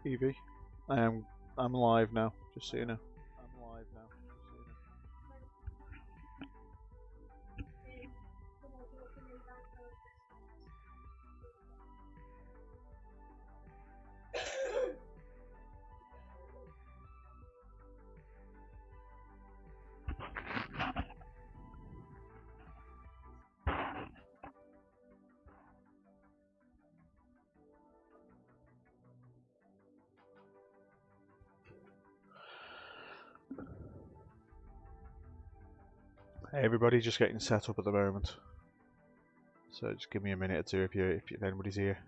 Evie. I'm live now, just so you know. I'm live now, just so you know. Hey everybody, just getting set up at the moment. So just give me a minute or two if anybody's here.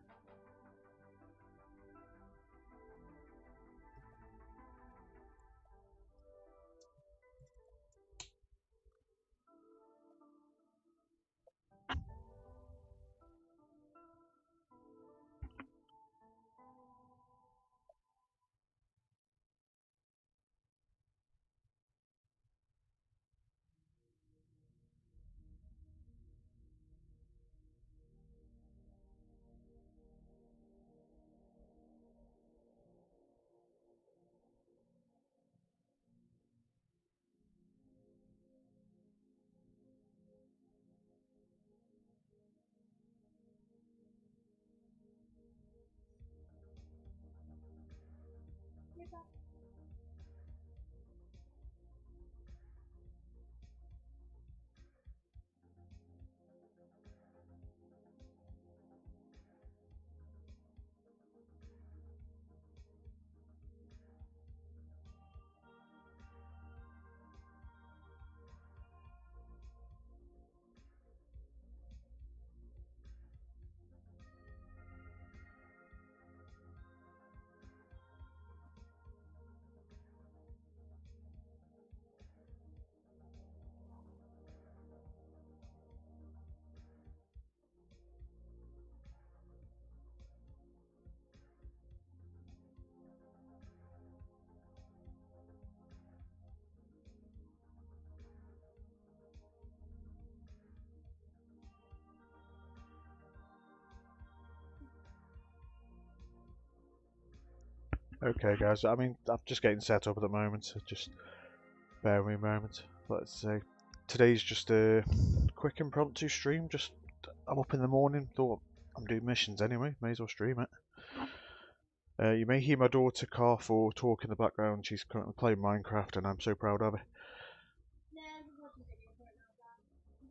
Okay guys, I'm just getting set up at the moment, so just bear with me a moment. Let's see. Today's just a quick impromptu stream, I'm up in the morning, thought I'm doing missions anyway, may as well stream it. You may hear my daughter cough or talk in the background. She's currently playing Minecraft and I'm so proud of her.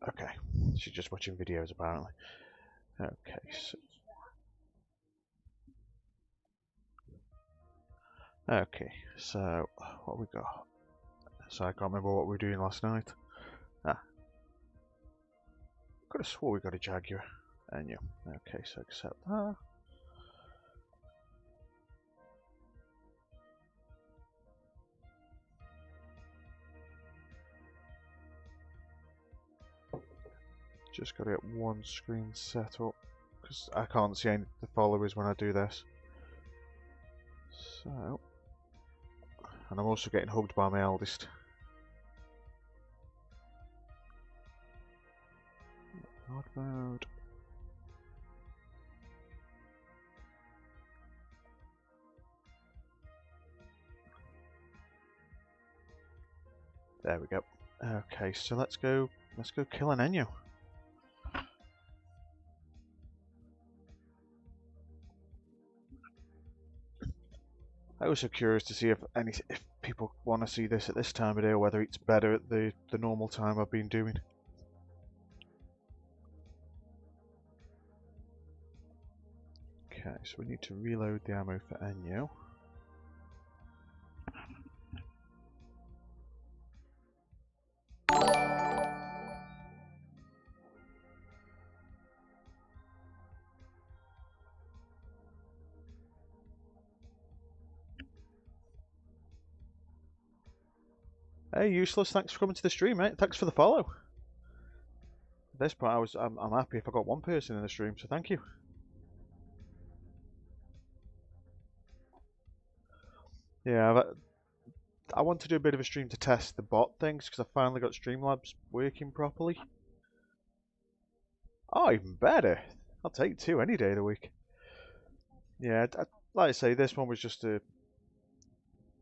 Okay, she's just watching videos apparently. Okay, so what we got? So I can't remember what we were doing last night. Could have swore we got a Jaguar. And yeah, okay, so accept that. Just got to get one screen set up because I can't see any of the followers when I do this. So, and I'm also getting hugged by my eldest. Hard mode. There we go. Okay, so let's go kill an Enyo. I was so curious to see if people want to see this at this time of day or whether it's better at the normal time I've been doing. Okay, so we need to reload the ammo for Enyo. Hey, Useless, thanks for coming to the stream, mate. Thanks for the follow. At this point, I'm happy if I got one person in the stream, so thank you. Yeah, I want to do a bit of a stream to test the bot things because I finally got Streamlabs working properly. Oh, even better. I'll take two any day of the week. Yeah, like I say, this one was just to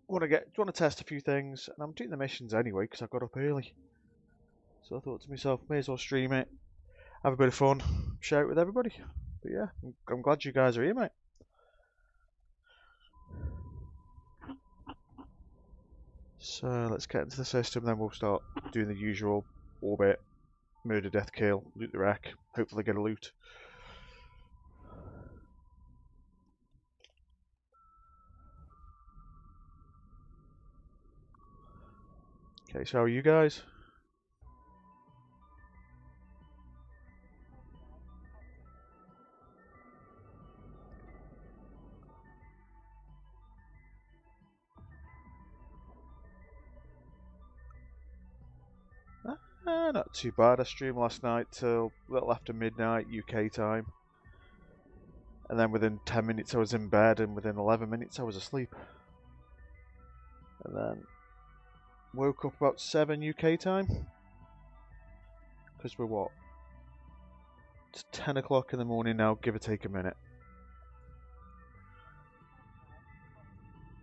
want to test a few things, and I'm doing the missions anyway because I got up early. So I thought to myself, may as well stream it, have a bit of fun, share it with everybody. But yeah, I'm glad you guys are here, mate. So let's get into the system, then we'll start doing the usual orbit, murder, death, kill, loot the wreck, hopefully get a loot. Okay, so how are you guys? Not too bad. I streamed last night till a little after midnight UK time. And then within 10 minutes I was in bed, and within 11 minutes I was asleep. And then woke up about 7 UK time. Because we're what? It's 10 o'clock in the morning now, give or take a minute.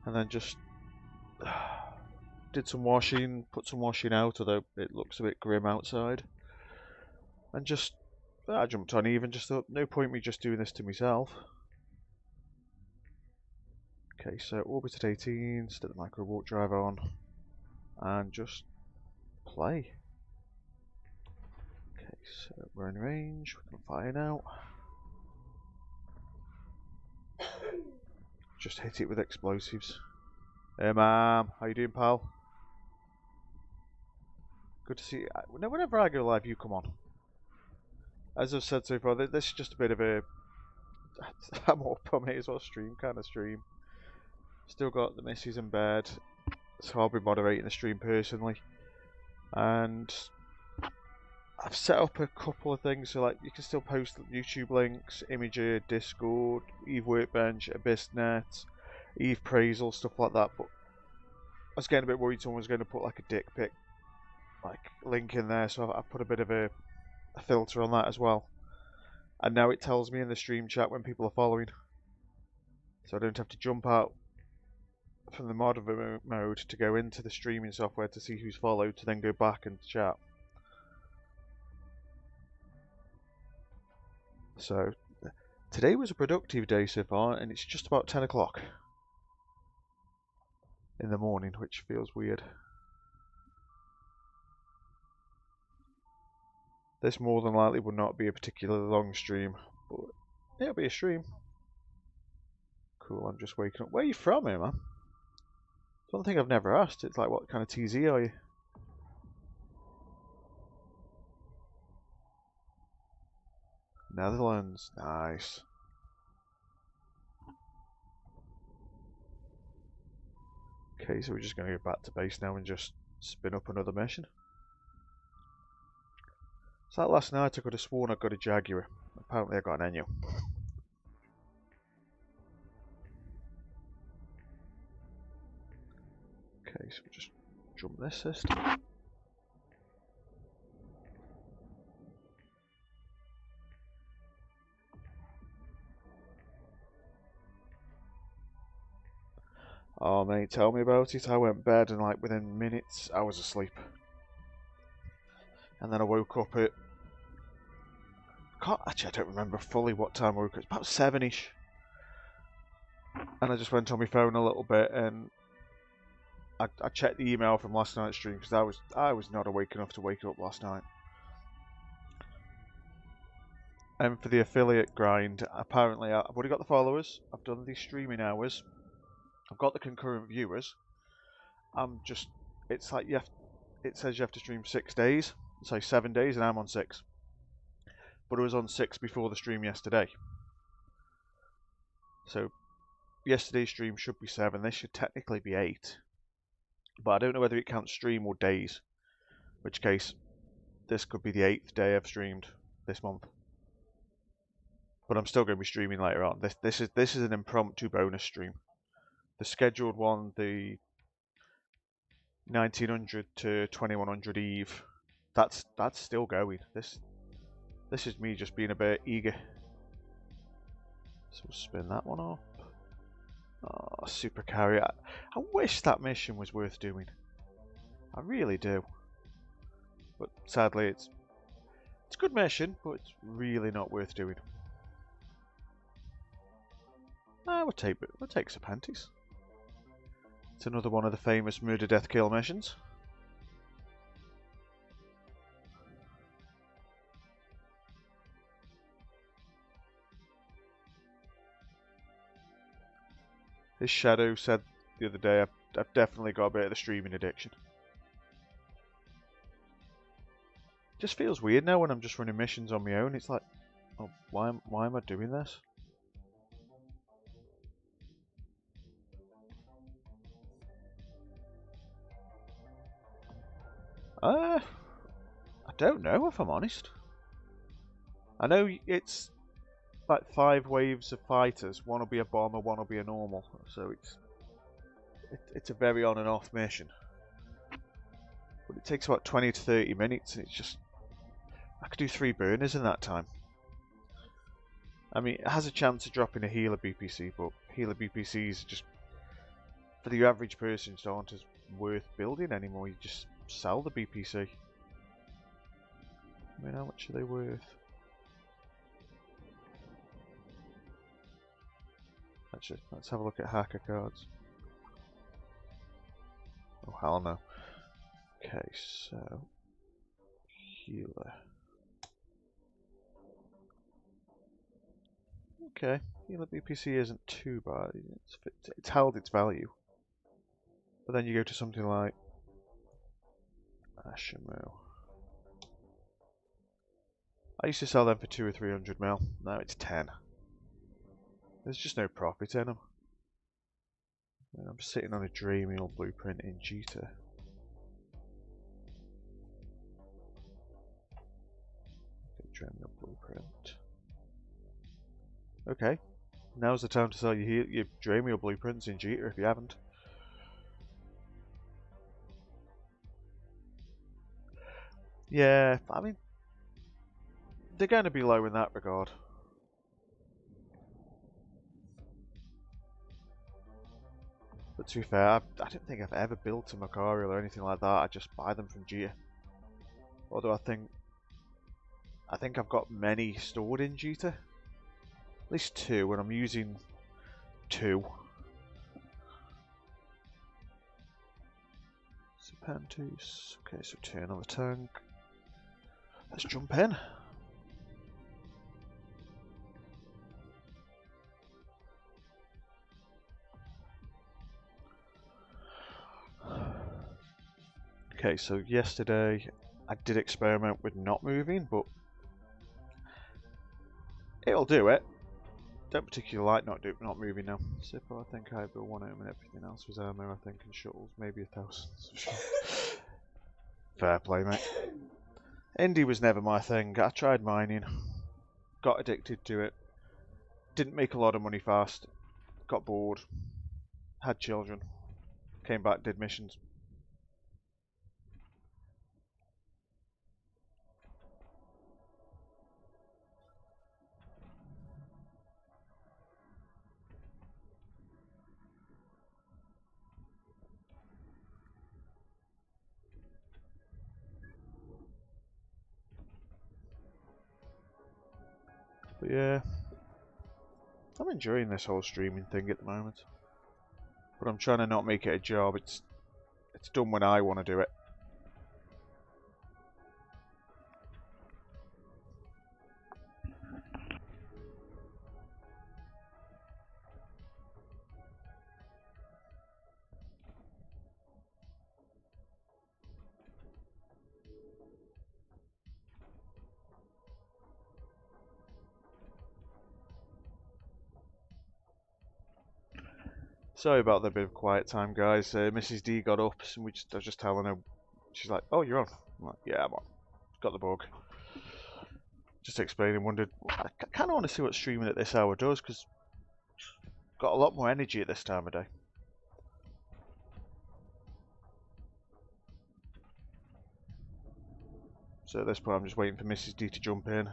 And then just did some washing, put some washing out, although it looks a bit grim outside. And just, I jumped on Eve and just thought, no point me just doing this to myself. Okay, so orbit at 18, stick the micro warp drive on, and just play. Okay, so we're in range, we can fire now. Just hit it with explosives. Hey ma'am, how you doing, pal? Good to see you. Whenever I go live, you come on. As I've said so far, this is just a bit of a I'm up, I may as well stream kind of stream. Still got the missus in bed, so I'll be moderating the stream personally. And I've set up a couple of things, so like you can still post YouTube links, Imager, Discord, Eve Workbench, AbyssNet, Eve Praisal, stuff like that. But I was getting a bit worried someone was going to put like a dick pic link in there, so I put a bit of a filter on that as well. And now it tells me in the stream chat when people are following, so I don't have to jump out from the mod mode to go into the streaming software to see who's followed, to then go back and chat. So today was a productive day so far, and it's just about 10 o'clock in the morning, which feels weird. This more than likely will not be a particularly long stream, but it'll be a stream. Cool, I'm just waking up. Where are you from here, man? It's one thing I've never asked. It's like, what kind of TZ are you? Netherlands, nice. Okay, so we're just going to go back to base now and just spin up another mission. So that last night I could have sworn I got a Jaguar. Apparently I got an Enyo. Okay, so we'll just jump this system. Oh mate, tell me about it. I went to bed and like within minutes I was asleep. And then I woke up at... Actually, I don't remember fully what time I woke up. It's about 7ish. And I just went on my phone a little bit and I checked the email from last night's stream because I was not awake enough to wake up last night. And for the affiliate grind, apparently I've already got the followers, I've done the streaming hours, I've got the concurrent viewers. It's like it says you have to stream 6 days, so 7 days, and I'm on 6. But I was on 6 before the stream yesterday. So yesterday's stream should be 7, this should technically be 8. But I don't know whether it counts stream or days, in which case this could be the 8th day I've streamed this month. But I'm still going to be streaming later on. This is an impromptu bonus stream. The scheduled one, the 1900 to 2100 Eve, that's still going. This is me just being a bit eager. So we'll spin that one off. Oh, super carrier. I wish that mission was worth doing. I really do. But sadly, it's a good mission, but it's really not worth doing. We'll take some panties. It's another one of the famous murder, death, kill missions. His shadow said the other day, I've definitely got a bit of the streaming addiction. Just feels weird now when I'm just running missions on my own. It's like, oh, why am I doing this? I don't know if I'm honest. I know it's like 5 waves of fighters. One will be a bomber, one will be a normal. So it's a very on and off mission. But it takes about 20 to 30 minutes, and it's just I could do 3 burners in that time. I mean, it has a chance of dropping a healer BPC, but healer BPCs just for the average person just aren't as worth building anymore. You just sell the BPC. I mean, how much are they worth? Actually, let's have a look at hacker cards. Oh, hell no. Okay, so healer. Okay, healer BPC isn't too bad. It's held its value. But then you go to something like Ashimo. I used to sell them for 200 or 300 mil. Now it's 10. There's just no profit in them. And I'm sitting on a Dramiel blueprint in Jita. Okay, Dramiel blueprint. Okay, now's the time to sell your Dramiel blueprints in Jita if you haven't. Yeah, I mean, they're going to be low in that regard. But to be fair, I don't think I've ever built a Macarial or anything like that. I just buy them from Jita. Although I think I've got many stored in Jita. At least 2, and I'm using 2. Serpentus. Okay, so turn on the tank. Let's jump in. Okay, so yesterday I did experiment with not moving, but it'll do it. Don't particularly like not moving now. Sippo, I think I had 1 ohm and everything else was ammo, I think, and shuttles, maybe 1,000. Fair play, mate. Indie was never my thing. I tried mining, got addicted to it, didn't make a lot of money fast, got bored, had children, came back, did missions. But yeah, I'm enjoying this whole streaming thing at the moment. But I'm trying to not make it a job. It's done when I want to do it. Sorry about the bit of quiet time, guys. Mrs. D got up, and I was just telling her. She's like, "Oh, you're on." I'm like, "Yeah, I'm on. Got the bug." Just explaining. Wondered. I kind of want to see what streaming at this hour does, because got a lot more energy at this time of day. So at this point, I'm just waiting for Mrs. D to jump in.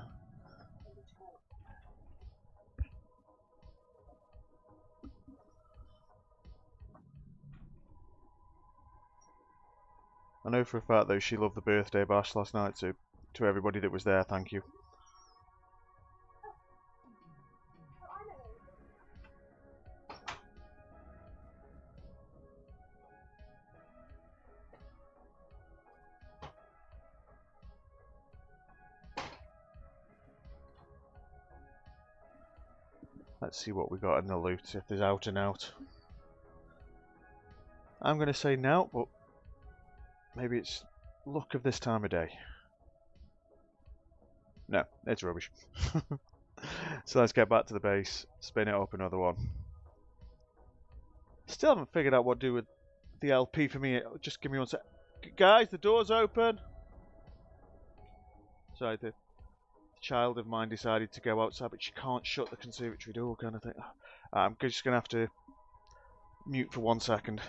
I know for a fact though she loved the birthday bash last night, so to everybody that was there, thank you. Let's see what we got in the loot, if there's out and out. I'm going to say no, but maybe it's luck of this time of day. No, it's rubbish. So let's get back to the base, spin it up another one. Still haven't figured out what to do with the LP for me. Just give me one sec. Guys, the door's open! Sorry, the child of mine decided to go outside, but she can't shut the conservatory door, kind of thing. I'm just going to have to mute for 1 second.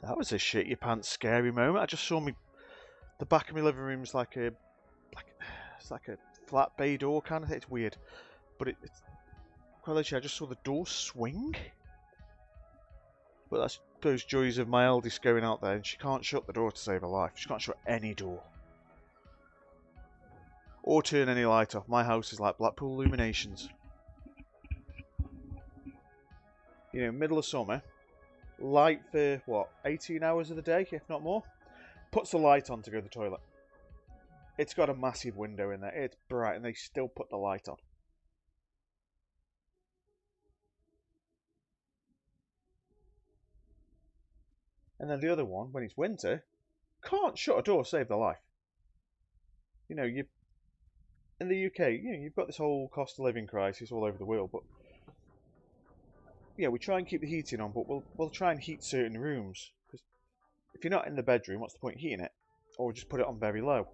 That was a shit your pants scary moment. I just saw the back of my living room's like it's like a flat bay door kind of thing. It's weird, but it's quite literally I just saw the door swing. But that's those joys of my eldest going out there, and she can't shut the door to save her life. She can't shut any door or turn any light off. My house is like Blackpool Illuminations. You know, middle of summer. Light for, what, 18 hours of the day, if not more? Puts the light on to go to the toilet. It's got a massive window in there. It's bright, and they still put the light on. And then the other one, when it's winter, can't shut a door to save their life. You know, in the UK, you know, you've got this whole cost of living crisis all over the world, but yeah, we try and keep the heating on, but we'll try and heat certain rooms. Because if you're not in the bedroom, what's the point heating it? Or just put it on very low.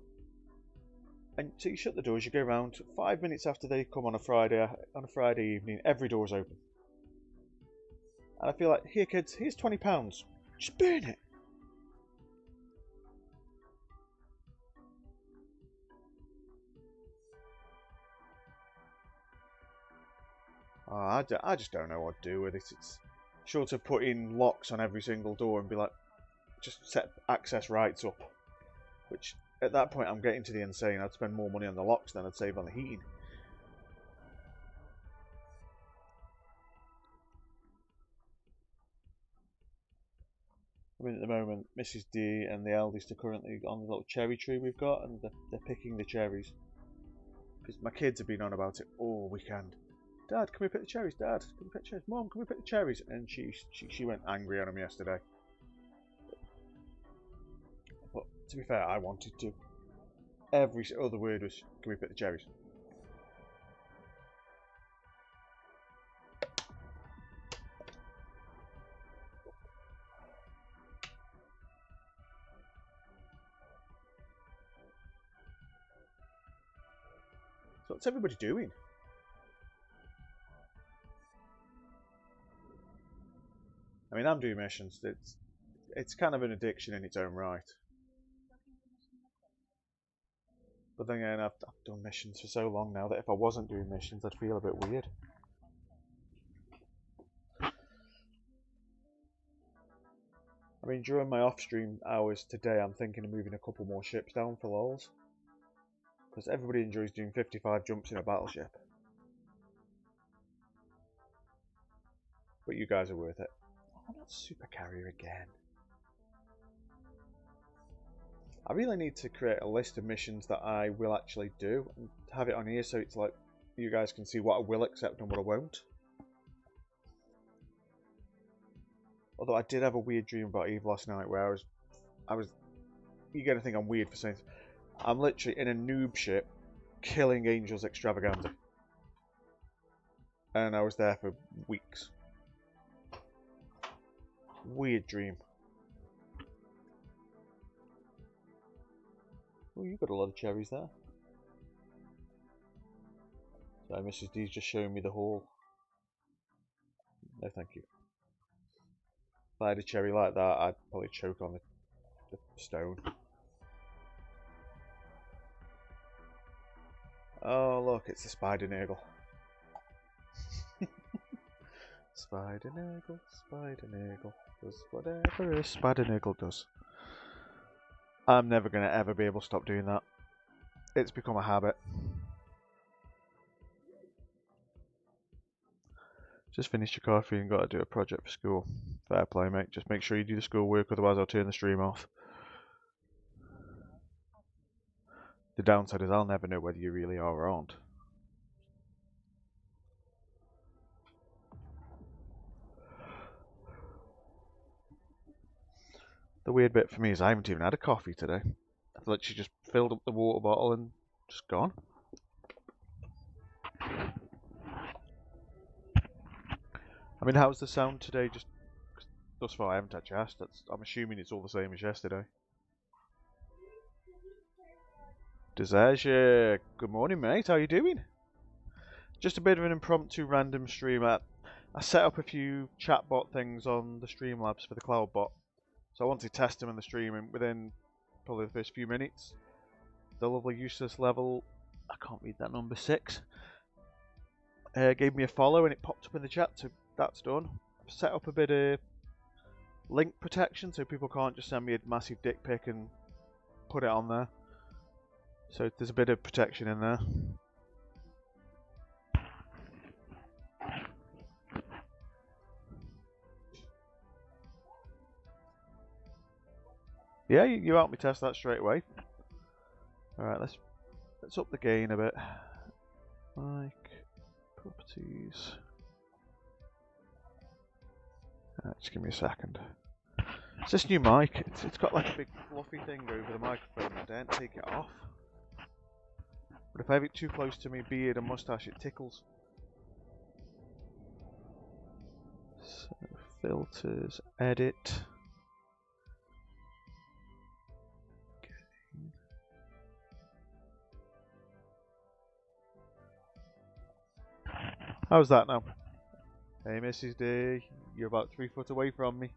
And so you shut the doors, you go around 5 minutes after they come on a Friday evening, every door's open. And I feel like, here kids, here's £20. Just burn it. Oh, I just don't know what to do with it. It's short of putting locks on every single door and be like, just set access rights up. Which, at that point, I'm getting to the insane. I'd spend more money on the locks than I'd save on the heating. I mean, at the moment, Mrs. D and the eldest are currently on the little cherry tree we've got, and they're picking the cherries. Because my kids have been on about it all weekend. Dad, can we pick the cherries? Dad, can we pick the cherries? Mom, can we pick the cherries? And she went angry on them yesterday. But to be fair, I wanted to. Every other word was, can we pick the cherries? So what's everybody doing? I mean, I'm doing missions. It's kind of an addiction in its own right. But then again, I've done missions for so long now that if I wasn't doing missions, I'd feel a bit weird. I mean, during my off-stream hours today, I'm thinking of moving a couple more ships down for lols. Because everybody enjoys doing 55 jumps in a battleship. But you guys are worth it. Oh, not super carrier again. I really need to create a list of missions that I will actually do and have it on here so it's like you guys can see what I will accept and what I won't. Although I did have a weird dream about Eve last night where I was you're gonna think I'm weird for saying this. I'm literally in a noob ship killing Angels Extravaganza. And I was there for weeks. Weird dream. Oh, you got a lot of cherries there. So Mrs. D's just showing me the haul. No, thank you. If I had a cherry like that, I'd probably choke on the the stone. Oh look, it's the spider niggle. Spider niggle does whatever a spider niggle does. I'm never gonna ever be able to stop doing that. It's become a habit. Just finished your coffee and got to do a project for school. Fair play, mate. Just make sure you do the schoolwork, otherwise I'll turn the stream off. The downside is I'll never know whether you really are or aren't. The weird bit for me is I haven't even had a coffee today. I've literally just filled up the water bottle and just gone. I mean, how's the sound today? Just thus far, I haven't actually asked. I'm assuming it's all the same as yesterday. Desertia, good morning, mate. How you doing? Just a bit of an impromptu random stream. I set up a few chatbot things on the Streamlabs for the CloudBot, so I wanted to test them in the stream, and within probably the first few minutes, the lovely useless level, I can't read that number, 6, gave me a follow and it popped up in the chat, so that's done. I've set up a bit of link protection so people can't just send me a massive dick pic and put it on there. So there's a bit of protection in there. Yeah, you helped me test that straight away. Alright, let's up the gain a bit. Mic, properties. Just give me a second. It's this new mic. It's got like a big fluffy thing over the microphone. I daren't take it off. But if I have it too close to my beard and mustache, it tickles. So, filters, edit. How's that now? Hey Mrs. D, you're about 3 foot away from me.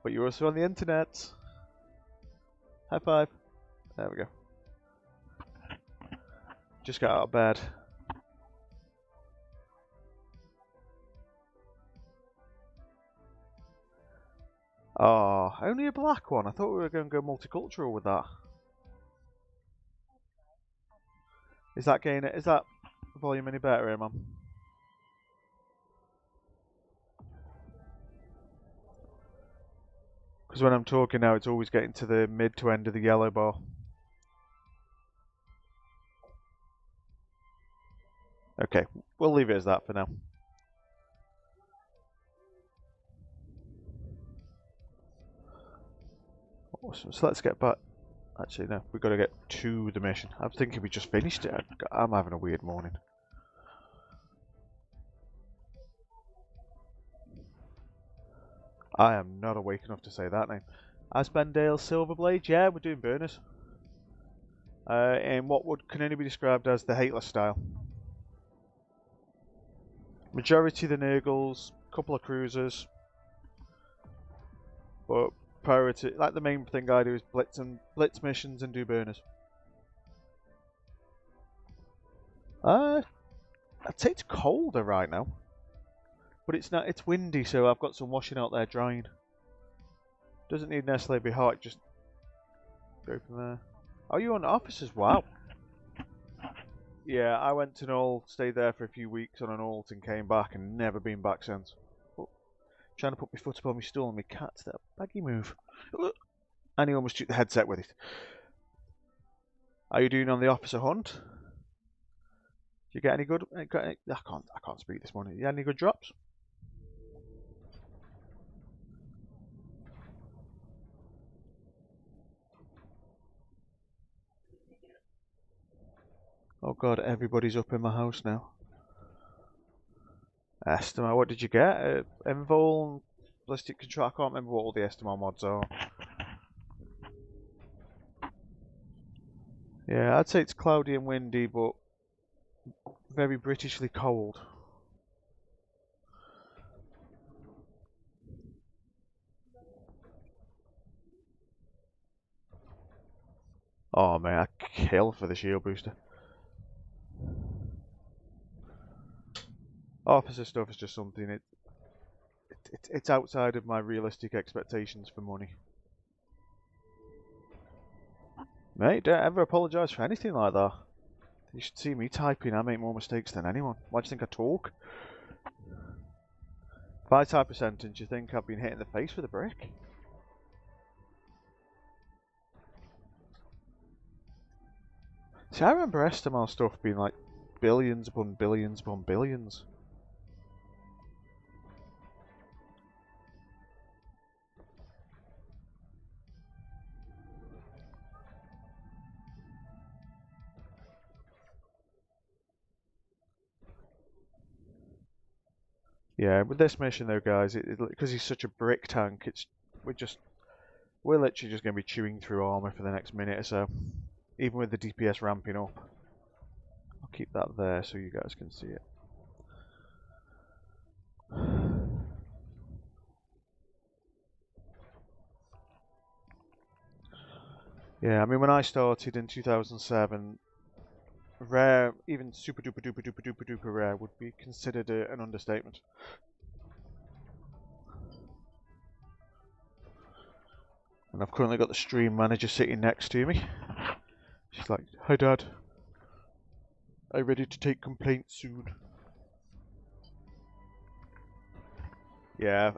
But you're also on the internet. High five. There we go. Just got out of bed. Oh, only a black one. I thought we were going to go multicultural with that. Is that volume any better here, man? Because when I'm talking now, it's always getting to the mid to end of the yellow bar. Okay, we'll leave it as that for now. Awesome, so let's get back. Actually, no, we've got to get to the mission. I'm thinking we just finished it. I'm having a weird morning. I am not awake enough to say that name. Aspendale Silverblade, yeah, we're doing burners. In what can only be described as the Hateless style. Majority of the Nurgles, couple of cruisers. But priority, like the main thing I do is blitz missions and do burners. I'd say it's colder right now. But it's not. It's windy, so I've got some washing out there drying. Doesn't need necessarily be hot. Just go from there. Oh, you on officers? Wow. Yeah, I went to Knoll, stayed there for a few weeks on an alt, and came back, and never been back since. Oh, trying to put my foot above my stool, and my cat's that baggy move. And he almost took the headset with it. Are you doing on the officer hunt? Do you get any good? I can't speak this morning. You had any good drops? Oh god, everybody's up in my house now. Estima, what did you get? Envol, Ballistic Control. I can't remember what all the Estima mods are. Yeah, I'd say it's cloudy and windy, but very Britishly cold. Oh man, I kill for the shield booster. Officer stuff is just something, it's outside of my realistic expectations for money. Mate, don't ever apologise for anything like that. You should see me typing, I make more mistakes than anyone. Why do you think I talk? If I type a sentence, you think I've been hit in the face with a brick? See, I remember Estimel stuff being like billions upon billions upon billions. Yeah, with this mission though, guys, because he's such a brick tank, we're literally just going to be chewing through armor for the next minute or so, even with the DPS ramping up. I'll keep that there so you guys can see it. Yeah, I mean when I started in 2007, rare, even super duper duper duper duper duper rare, would be considered an understatement. And I've currently got the stream manager sitting next to me. She's like, "Hi Dad, are you ready to take complaints soon?" Yeah,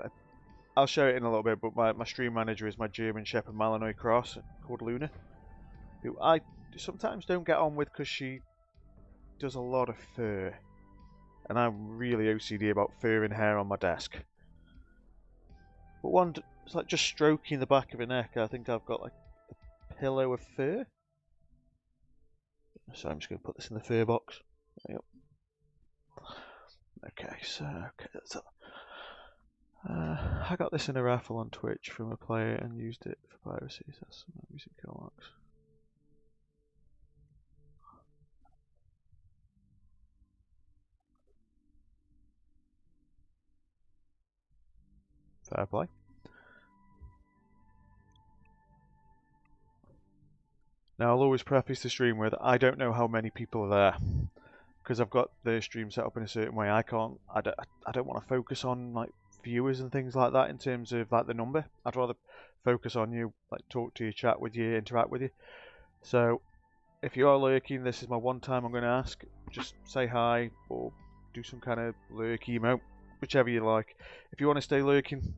I'll show it in a little bit, but my stream manager is my German Shepherd Malinois cross called Luna, who I sometimes don't get on with because she does a lot of fur. And I'm really OCD about fur and hair on my desk. But it's like just stroking the back of her neck, I think I've got like a pillow of fur. So I'm just going to put this in the fur box. Yep. Okay, so that's I got this in a raffle on Twitch from a player and used it for piracy. So that's some music marks. Fair play. Now I'll always preface the stream with I don't know how many people are there because I've got the stream set up in a certain way. I don't want to focus on like viewers and things like that in terms of like the number. I'd rather focus on you, like talk to you, chat with you, interact with you. So if you are lurking, this is my one time I'm going to ask. Just say hi or do some kind of lurk emote, whichever you like. If you want to stay lurking,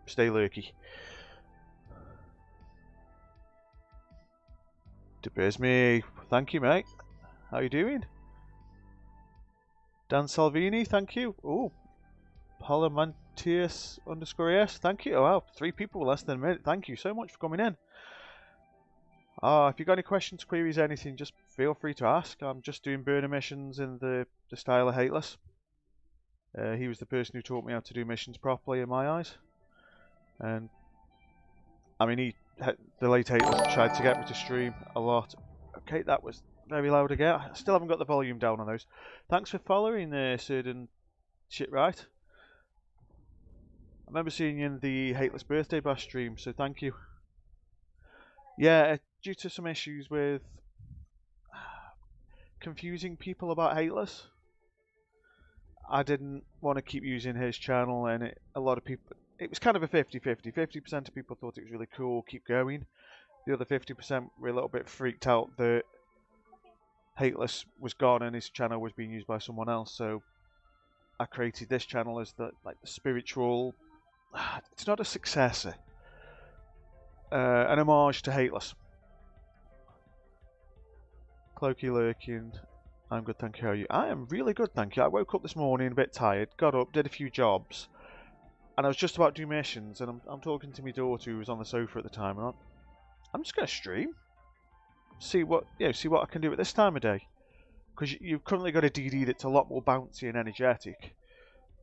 stay lurky. Debisme, thank you, mate. How you doing? Dan Salvini, thank you. Oh, Palamantius _S, thank you. Oh, wow, 3 people less than a minute. Thank you so much for coming in. If you've got any questions, queries, anything, just feel free to ask. I'm just doing burner missions in the style of Hateless. He was the person who taught me how to do missions properly in my eyes. And I mean, the late Hateless tried to get me to stream a lot. Okay, that was very loud again. I still haven't got the volume down on those. Thanks for following, certain shit right. I remember seeing you in the Hateless birthday bash stream, so thank you. Yeah, due to some issues with confusing people about Hateless, I didn't want to keep using his channel, and a lot of people, it was kind of a 50-50. 50% of people thought it was really cool, keep going. The other 50% were a little bit freaked out that Hateless was gone and his channel was being used by someone else, so I created this channel as the spiritual, it's not a successor, an homage to Hateless. Cloaky lurking, I'm good, thank you. How are you? I am really good, thank you. I woke up this morning a bit tired, got up, did a few jobs, and I was just about to do missions, and I'm talking to my daughter who was on the sofa at the time, and I'm just going to stream, see what I can do at this time of day, because you've currently got a DD that's a lot more bouncy and energetic,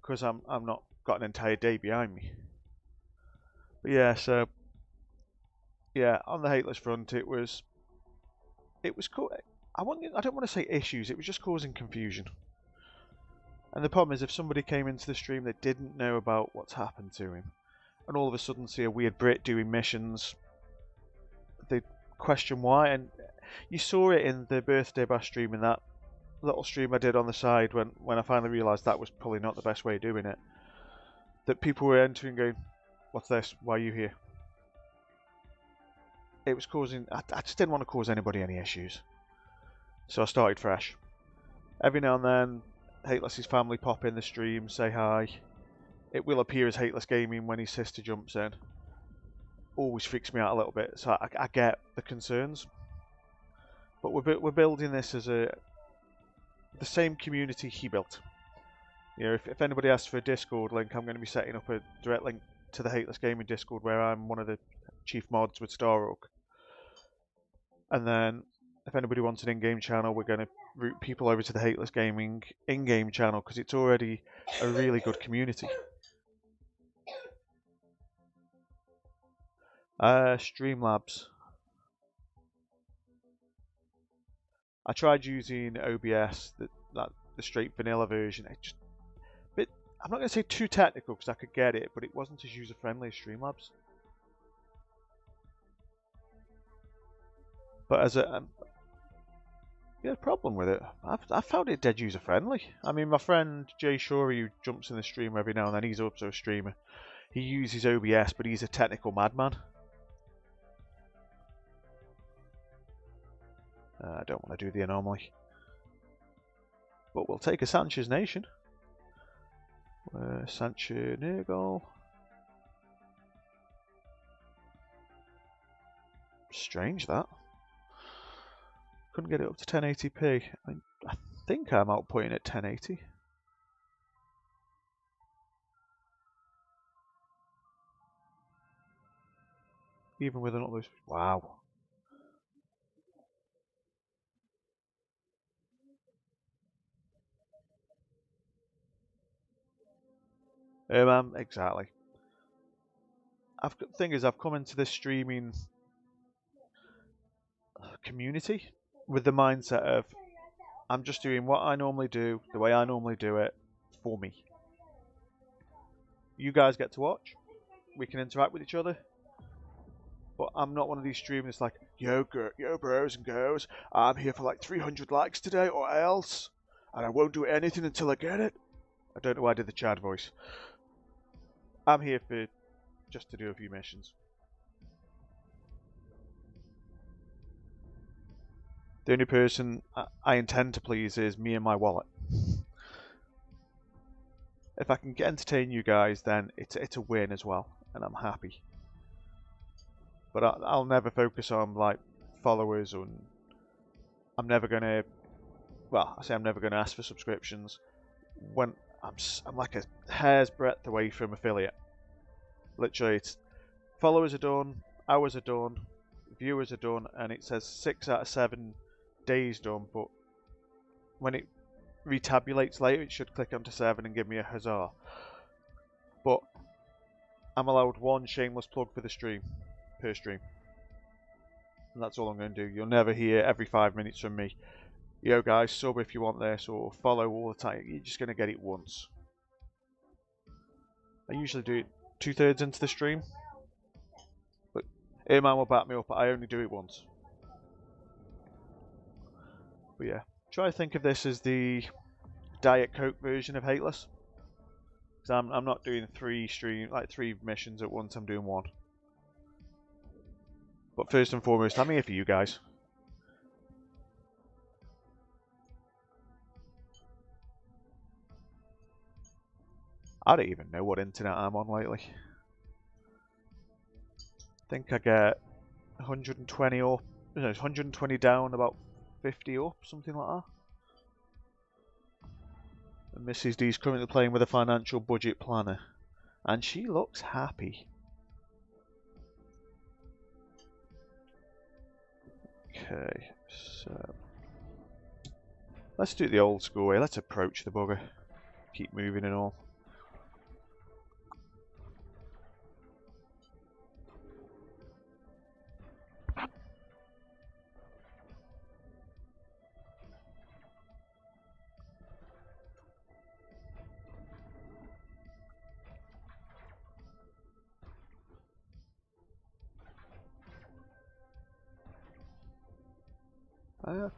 because I'm not got an entire day behind me. But yeah, so yeah, on the Hateless front, it was cool. I don't want to say issues. It was just causing confusion. And the problem is, if somebody came into the stream that didn't know about what's happened to him, and all of a sudden see a weird Brit doing missions, they'd question why. And you saw it in the birthday bash stream, in that little stream I did on the side when I finally realised that was probably not the best way of doing it. That people were entering going, what's this? Why are you here? It was causing... I just didn't want to cause anybody any issues. So I started fresh. Every now and then, Hateless's family pop in the stream, say hi. It will appear as Hateless Gaming when his sister jumps in. Always freaks me out a little bit, so I get the concerns. But we're building this as the same community he built. You know, if anybody asks for a Discord link, I'm going to be setting up a direct link to the Hateless Gaming Discord, where I'm one of the chief mods with Staroak. And then, if anybody wants an in-game channel, we're going to route people over to the Hateless Gaming in-game channel, because it's already a really good community. Streamlabs. I tried using OBS, the straight vanilla version. It just I'm not going to say too technical, because I could get it, but it wasn't as user-friendly as Streamlabs. But as a problem with it, I found it dead user-friendly. I mean, my friend Jay Shorey, who jumps in the stream every now and then, he's also a streamer. He uses OBS, but he's a technical madman. I don't want to do the anomaly. But we'll take a Sanchez Nation. Sanchez near goal. Strange that. Couldn't get it up to 1080p. I think I'm outputting at 1080. Even with an upload. Wow. Exactly. Thing is, I've come into this streaming community with the mindset of I'm just doing what I normally do, the way I normally do it, for me. You guys get to watch. We can interact with each other. But I'm not one of these streamers like, yo bros and girls, I'm here for like 300 likes today or else, and I won't do anything until I get it. I don't know why I did the Chad voice. I'm here for just to do a few missions. The only person I intend to please is me and my wallet. If I can entertain you guys, then it's a win as well, and I'm happy. But I'll never focus on like followers, and I'm never gonna. Well, I say I'm never gonna ask for subscriptions when I'm like a hair's breadth away from affiliate. Literally, it's followers are done, hours are done, viewers are done, and it says 6 out of 7 days done. But when it retabulates later, it should click onto 7 and give me a huzzah. But I'm allowed one shameless plug for the stream per stream, and that's all I'm going to do. You'll never hear every 5 minutes from me, yo guys, sub if you want this, or follow all the time. You're just going to get it once. I usually do it 2/3 into the stream, but Earman will back me up. I only do it once. But yeah, try to think of this as the Diet Coke version of Hateless. Because I'm not doing 3 missions at once. I'm doing 1. But first and foremost, I'm here for you guys. I don't even know what internet I'm on lately. I think I get 120 up, no, 120 down, about 50 up, something like that. And Mrs. D's currently playing with a financial budget planner, and she looks happy. Okay, so let's do it the old school way. Let's approach the bugger. Keep moving and all.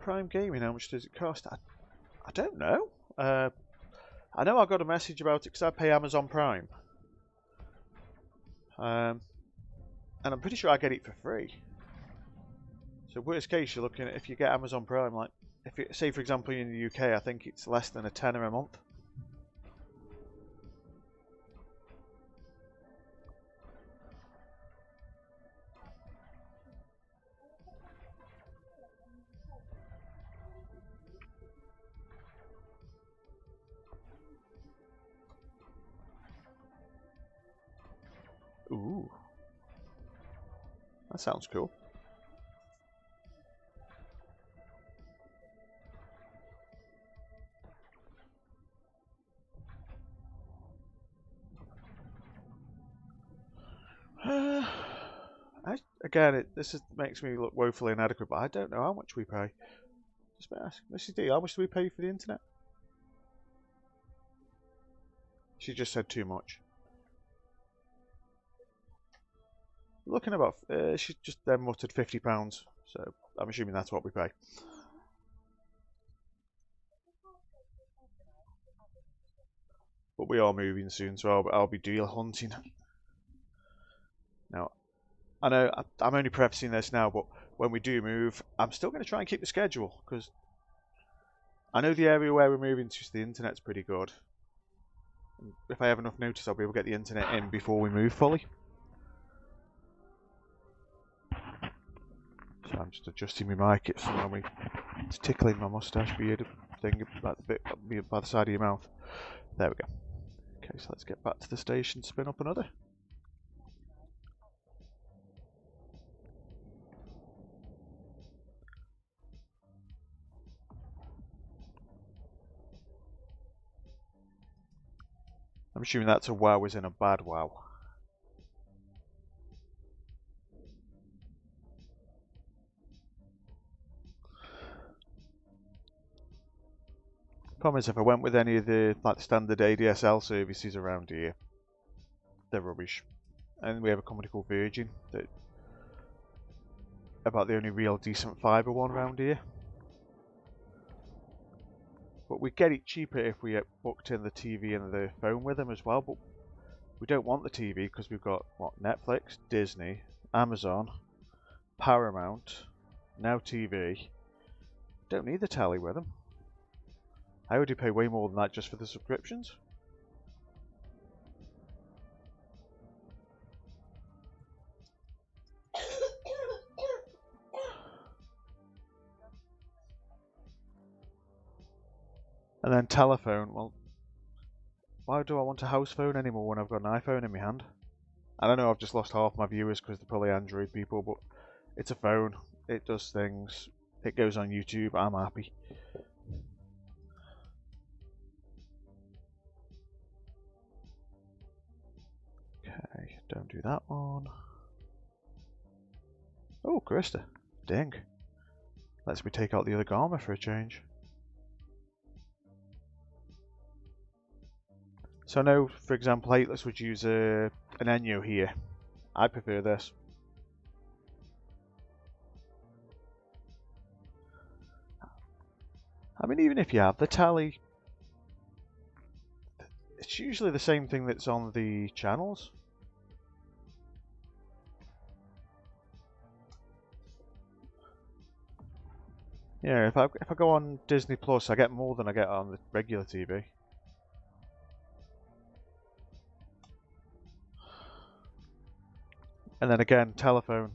Prime Gaming, how much does it cost? I don't know. I know I got a message about it because I pay Amazon Prime. And I'm pretty sure I get it for free. So worst case, you're looking at, if you get Amazon Prime, like, if it, say for example in the UK, I think it's less than a tenner a month. Ooh. That sounds cool. Again, this makes me look woefully inadequate, but I don't know how much we pay. Just ask Mrs. D, how much do we pay for the internet? She just said too much. Looking about, she just then muttered £50, so I'm assuming that's what we pay. But we are moving soon, so I'll be deal hunting. Now, I know I'm only prefacing this now, but when we do move, I'm still going to try and keep the schedule, because I know the area where we're moving to, the internet's pretty good. And if I have enough notice, I'll be able to get the internet in before we move fully. So I'm just adjusting my mic. It's tickling my moustache beard thing at the bit by the side of your mouth. There we go. Okay, so let's get back to the station, spin up another. I'm assuming that's a wow is in a bad wow. Problem is, if I went with any of the standard ADSL services around here, they're rubbish. And we have a company called Virgin, that about the only real decent fibre one around here. But we get it cheaper if we booked in the TV and the phone with them as well. But we don't want the TV because we've got what, Netflix, Disney, Amazon, Paramount, Now TV. Don't need the tally with them. I already pay way more than that just for the subscriptions. And then telephone, well, why do I want a house phone anymore when I've got an iPhone in my hand? And I know I've just lost half my viewers because they're probably Android people, but it's a phone, it does things, it goes on YouTube, I'm happy. Okay, don't do that one. Oh, Krista, ding. Lets me take out the other Garma for a change. So now, for example, Atlas would use an Enyo here. I prefer this. I mean, even if you have the tally, it's usually the same thing that's on the channels. Yeah, if I go on Disney Plus, I get more than I get on the regular TV. And then again, telephone.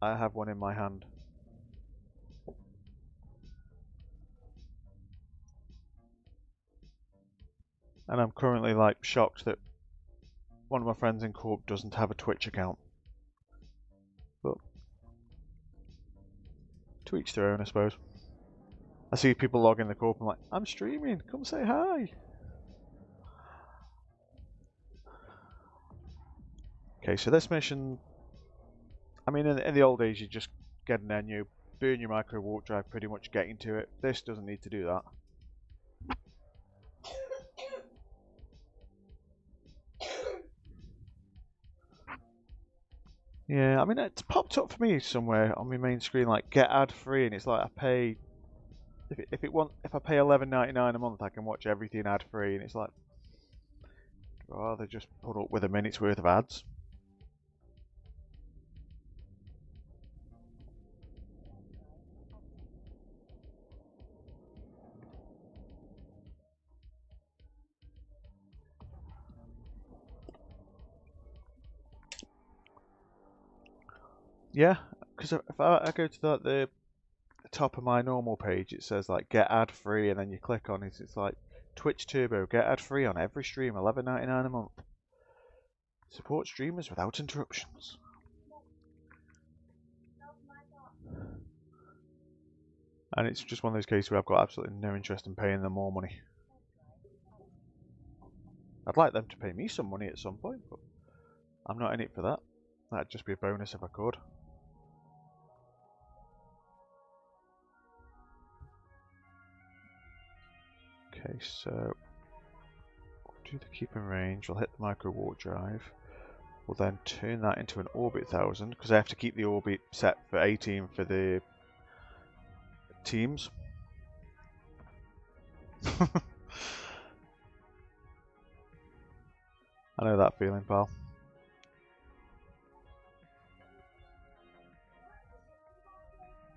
I have one in my hand. And I'm currently like shocked that one of my friends in Corp doesn't have a Twitch account. But to each their own, I suppose. I see people log in the Corp and I'm like, I'm streaming, come say hi. Okay, so this mission, I mean, in the old days, you just get an Enyo, burn your micro warp drive, pretty much get into it. This doesn't need to do that. Yeah, I mean it's popped up for me somewhere on my main screen like get ad free, and it's like I pay if I pay $11.99 a month, I can watch everything ad free, and it's like, oh, they just put up with a minute's worth of ads. Yeah, because if I go to the top of my normal page, it says like get ad free, and then you click on it, it's like Twitch Turbo, get ad free on every stream, $11.99 a month. Support streamers without interruptions. And it's just one of those cases where I've got absolutely no interest in paying them more money. I'd like them to pay me some money at some point, but I'm not in it for that. That'd just be a bonus if I could. Okay, so we'll do the keep in range. We'll hit the micro warp drive. We'll then turn that into an orbit 1000 because I have to keep the orbit set for 18 for the teams. I know that feeling, pal.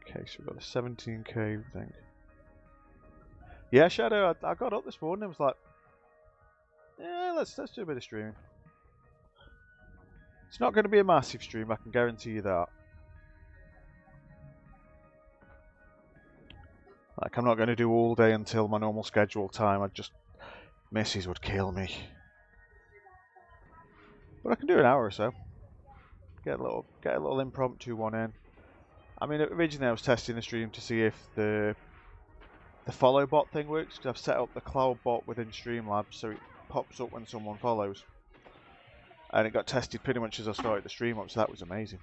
Okay, so we've got a 17k thing. Yeah, Shadow, I got up this morning and was like, yeah, let's do a bit of streaming. It's not going to be a massive stream, I can guarantee you that. Like, I'm not going to do all day until my normal schedule time. Misses would kill me. But I can do an hour or so. Get a little impromptu one in. I mean, originally I was testing the stream to see if the follow bot thing works, because I've set up the cloud bot within Streamlabs so it pops up when someone follows. And it got tested pretty much as I started the stream up, so that was amazing.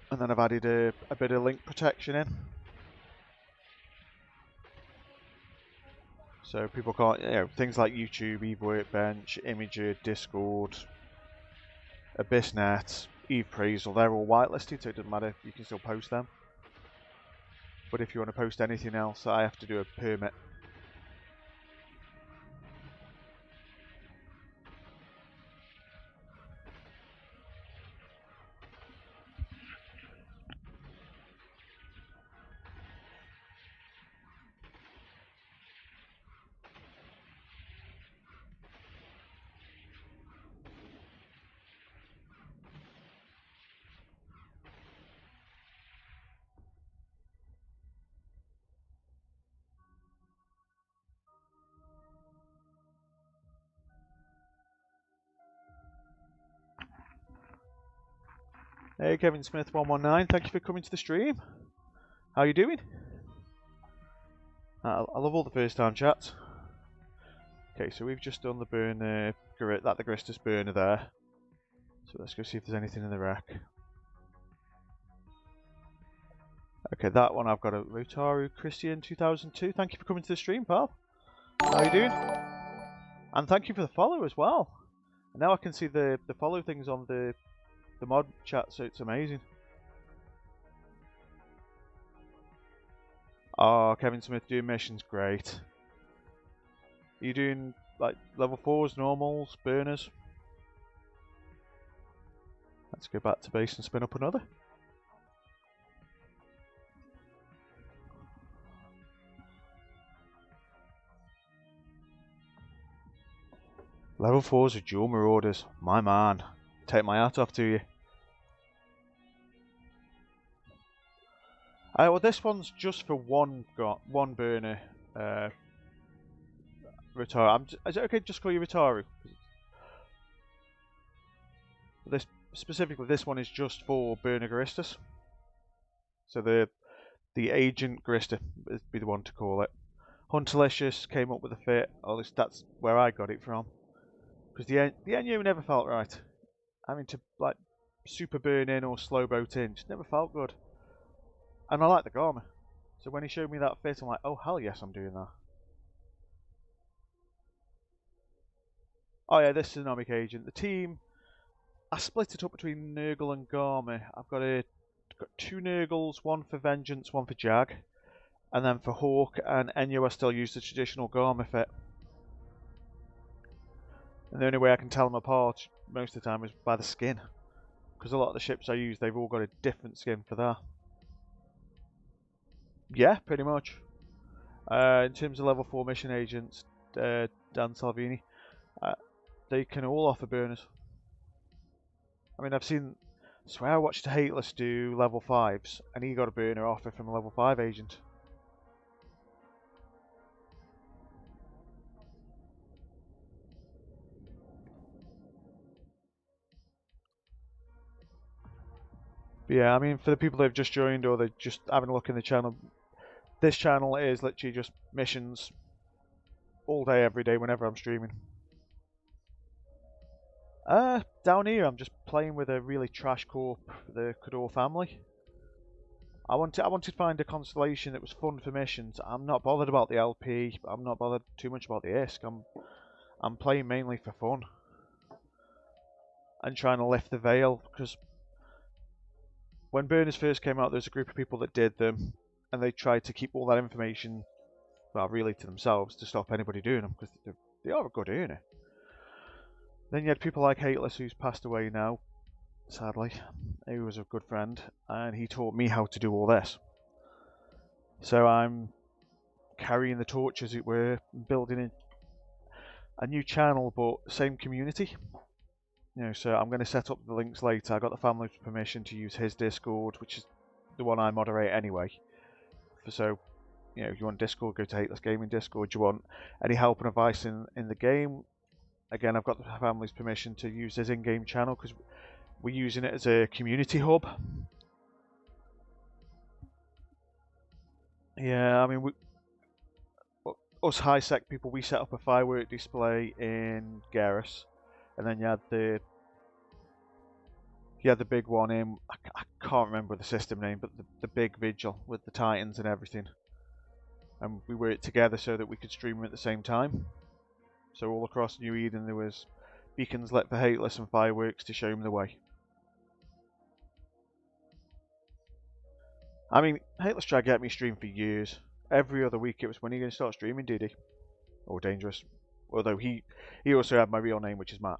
And then I've added a bit of link protection in. So people can't, things like YouTube, Eve Workbench, Imager, Discord, AbyssNet, Eve Praisal, they're all whitelisted, so it doesn't matter, you can still post them. But if you want to post anything else, I have to do a permit. Hey, Kevin Smith 119, thank you for coming to the stream. How are you doing? I love all the first time chats. Okay, so we've just done the burner, the Gristus burner there. So let's go see if there's anything in the rack. Okay, that one I've got a Rotaru Christian 2002. Thank you for coming to the stream, pal. How are you doing? And thank you for the follow as well. And now I can see the follow things on the mod chat, so it's amazing. Oh, Kevin Smith doing missions, great. Are you doing like level 4s, normals, burners? Let's go back to base and spin up another. Level 4s are dual marauders. My man. Take my hat off to you. Well, this one's just for one burner. Rotaru. Is it okay to just call you Rotaru? Specifically, this one is just for burner Garistus. So the agent Garista would be the one to call it. Hunterlicious came up with a fit. At least that's where I got it from. Because the NU never felt right. Having to like super burn in or slow boat in just never felt good. And I like the Garma. So when he showed me that fit, I'm like, oh hell yes, I'm doing that. Oh yeah, this is an Anomic agent. The team I split it up between Nurgle and Garmy. I've got 2 Nurgles, one for Vengeance, one for Jag. And then for Hawk and Enyo I still use the traditional Garmy fit. And the only way I can tell them apart most of the time is by the skin. Because a lot of the ships I use, they've all got a different skin for that. Yeah, pretty much. In terms of level 4 mission agents, Dan Salvini, they can all offer burners. I mean, I swear I watched Hateless do level 5s, and he got a burner offer from a level 5 agent. But yeah, I mean, for the people that have just joined or they're just having a look in the channel, this channel is literally just missions all day, every day, whenever I'm streaming. Down here I'm just playing with a really trash corp, the Cador family. I wanted to find a constellation that was fun for missions. I'm not bothered about the LP. I'm not bothered too much about the ISK. I'm playing mainly for fun and trying to lift the veil, because when burners first came out, there was a group of people that did them, and they tried to keep all that information, well, really to themselves to stop anybody doing them, because they are a good earner. Then you had people like Hateless, who's passed away now, sadly. He was a good friend, and he taught me how to do all this. So I'm carrying the torch, as it were, building a new channel, but same community. You know, so I'm going to set up the links later. I got the family's permission to use his Discord, which is the one I moderate anyway. So, you know, if you want Discord, go to Hateless Gaming Discord. Do you want any help and advice in the game? Again, I've got the family's permission to use his in-game channel, because we're using it as a community hub. Yeah, I mean, us high-sec people, we set up a firework display in Garrus, and then you had the big one in, I can't remember the system name, but the big vigil with the Titans and everything. And we worked together so that we could stream them at the same time. So all across New Eden there was beacons lit for Hateless and fireworks to show him the way. I mean, Hateless tried to get me stream for years. Every other week it was, when are you going to start streaming, DD? Or Dangerous. Although he also had my real name, which is Matt.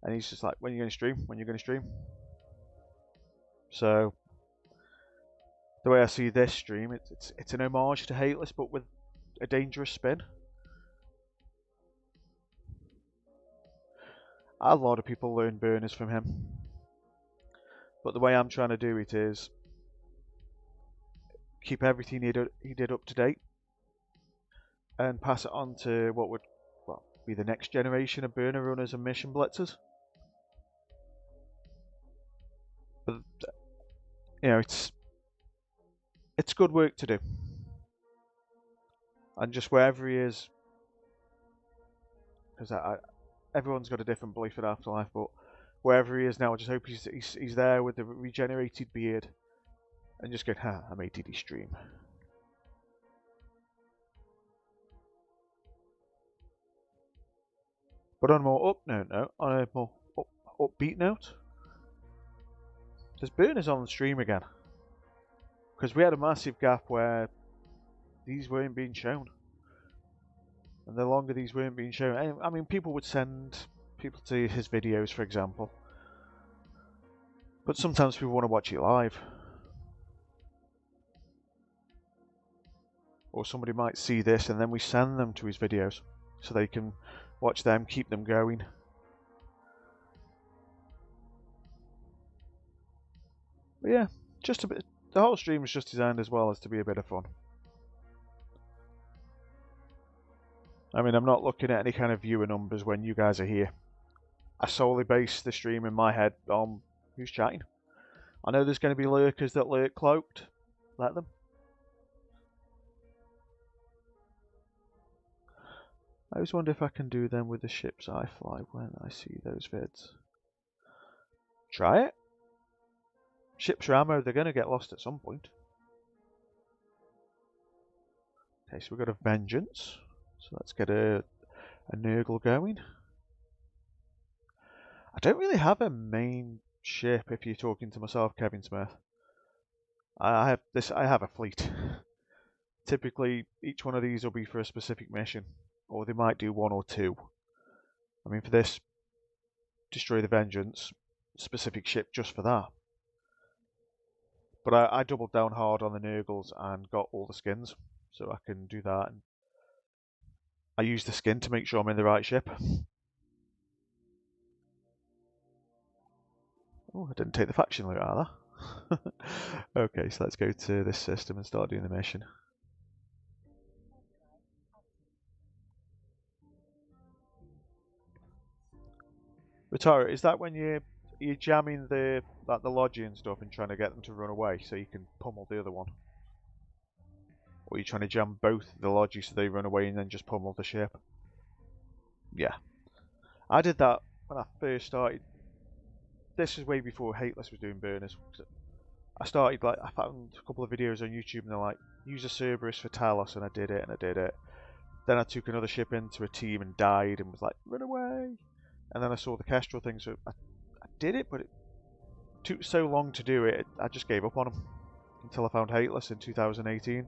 And he's just like, when are you going to stream? When are you going to stream? So, the way I see this stream, it's an homage to Hateless, but with a dangerous spin. A lot of people learn burners from him. But the way I'm trying to do it is keep everything he did up to date and pass it on to what would be the next generation of burner runners and mission blitzers. But you know, it's good work to do, and just wherever he is, because everyone's got a different belief in Afterlife, but wherever he is now, I just hope he's there with the regenerated beard and just going, ha, I made DD stream. But on a more on a more upbeat note, there's burners on the stream again, because we had a massive gap where these weren't being shown, and the longer these weren't being shown, I mean, people would send people to his videos, for example, but sometimes people want to watch it live, or somebody might see this and then we send them to his videos so they can watch them, keep them going. But yeah, just a bit. The whole stream is just designed as well as to be a bit of fun. I mean, I'm not looking at any kind of viewer numbers when you guys are here. I solely base the stream in my head on who's chatting. I know there's going to be lurkers that lurk cloaked. Let them. I always wonder if I can do them with the ships I fly when I see those vids. Try it. Ships are ammo, they're going to get lost at some point. Okay, so we've got a Vengeance. So let's get a Nurgle going. I don't really have a main ship if you're talking to myself, Kevin Smith. I have a fleet. Typically, each one of these will be for a specific mission, or they might do one or two. I mean, for this, Destroy the Vengeance, specific ship just for that. But I doubled down hard on the Nurgles and got all the skins, so I can do that. And I use the skin to make sure I'm in the right ship. Oh, I didn't take the faction loot out of that. Okay, so let's go to this system and start doing the mission. Rotaro, is that when you're jamming the lodgy and stuff and trying to get them to run away so you can pummel the other one? Or are you trying to jam both the lodgy so they run away and then just pummel the ship? Yeah. I did that when I first started. This is way before Hateless was doing burners. I started, like, I found a couple of videos on YouTube and they're like, use a Cerberus for Talos, and I did it, and I did it. Then I took another ship into a team and died and was like, run away! And then I saw the Kestrel thing, so I did it, but it took so long to do it, I just gave up on them. Until I found Hateless in 2018.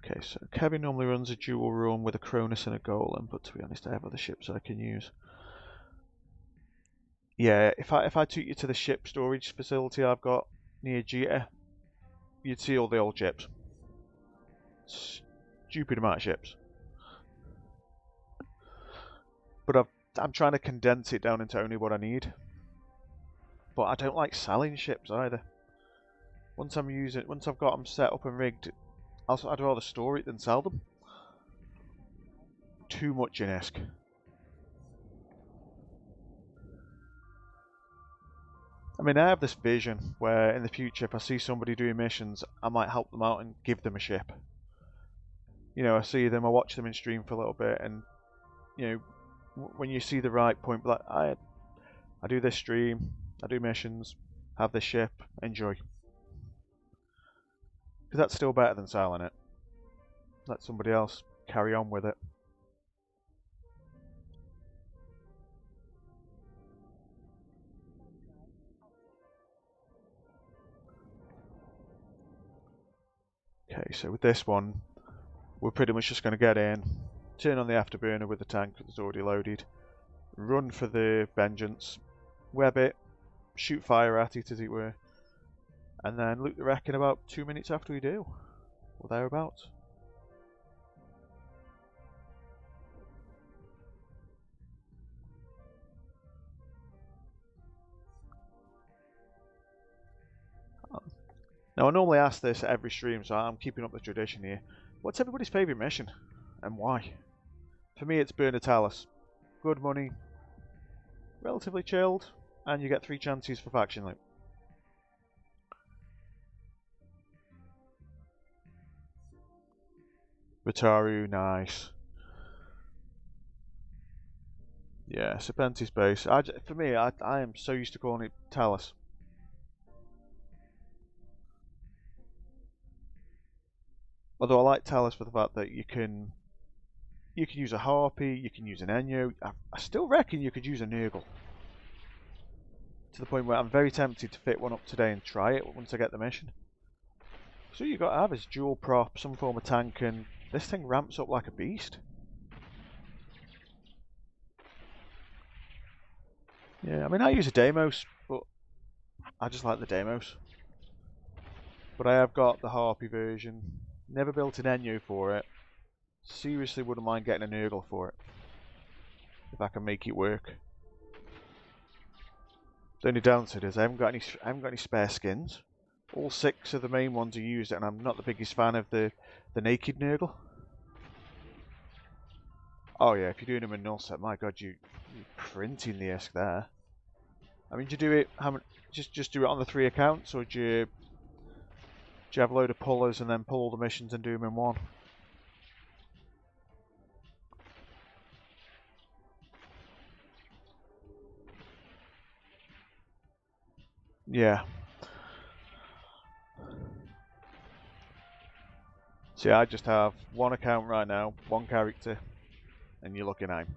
Okay, so Kevin normally runs a dual run with a Cronus and a Golem, but to be honest, I have other ships I can use. Yeah, if I took you to the ship storage facility I've got near Jita, you'd see all the old ships. Stupid amount of ships. But I'm trying to condense it down into only what I need. But I don't like selling ships either. Once I've got them set up and rigged, I'd rather store it than sell them. Too much in ISK. I mean, I have this vision where in the future, if I see somebody doing missions, I might help them out and give them a ship. You know, I see them, I watch them in stream for a little bit, and you know, when you see the right point, like I do this stream, I do missions, have this ship, enjoy. Because that's still better than selling it. Let somebody else carry on with it. Okay, so with this one, we're pretty much just going to get in, turn on the afterburner with the tank that's already loaded, run for the Vengeance, web it, shoot fire at it as it were, and then loot the wreck in about 2 minutes after we do, or thereabouts. Now I normally ask this at every stream, so I'm keeping up the tradition here. What's everybody's favourite mission, and why? For me it's Burn Talos. Good money, relatively chilled, and you get 3 chances for faction loot. Vitaru, nice. Yeah, Serpentis base. For me, I am so used to calling it Talos. Although I like Talos for the fact that you can use a Harpy, you can use an Enyo. I still reckon you could use a Nurgle. To the point where I'm very tempted to fit one up today and try it once I get the mission. So you got to have is dual prop, some form of tank, and this thing ramps up like a beast. Yeah, I mean I use a Deimos, but I just like the Deimos. But I have got the Harpy version. Never built an Enyo for it. Seriously wouldn't mind getting a Nurgle for it. If I can make it work. The only downside is I haven't got any spare skins. All 6 of the main ones are used, and I'm not the biggest fan of the naked Nurgle. Oh yeah, if you're doing them in null set, my god, you're printing the ISK there. I mean, do you do it? Just do it on the 3 accounts, or do you have a load of pullers and then pull all the missions and do them in one? Yeah. See, I just have one account right now, one character, and you're looking at him.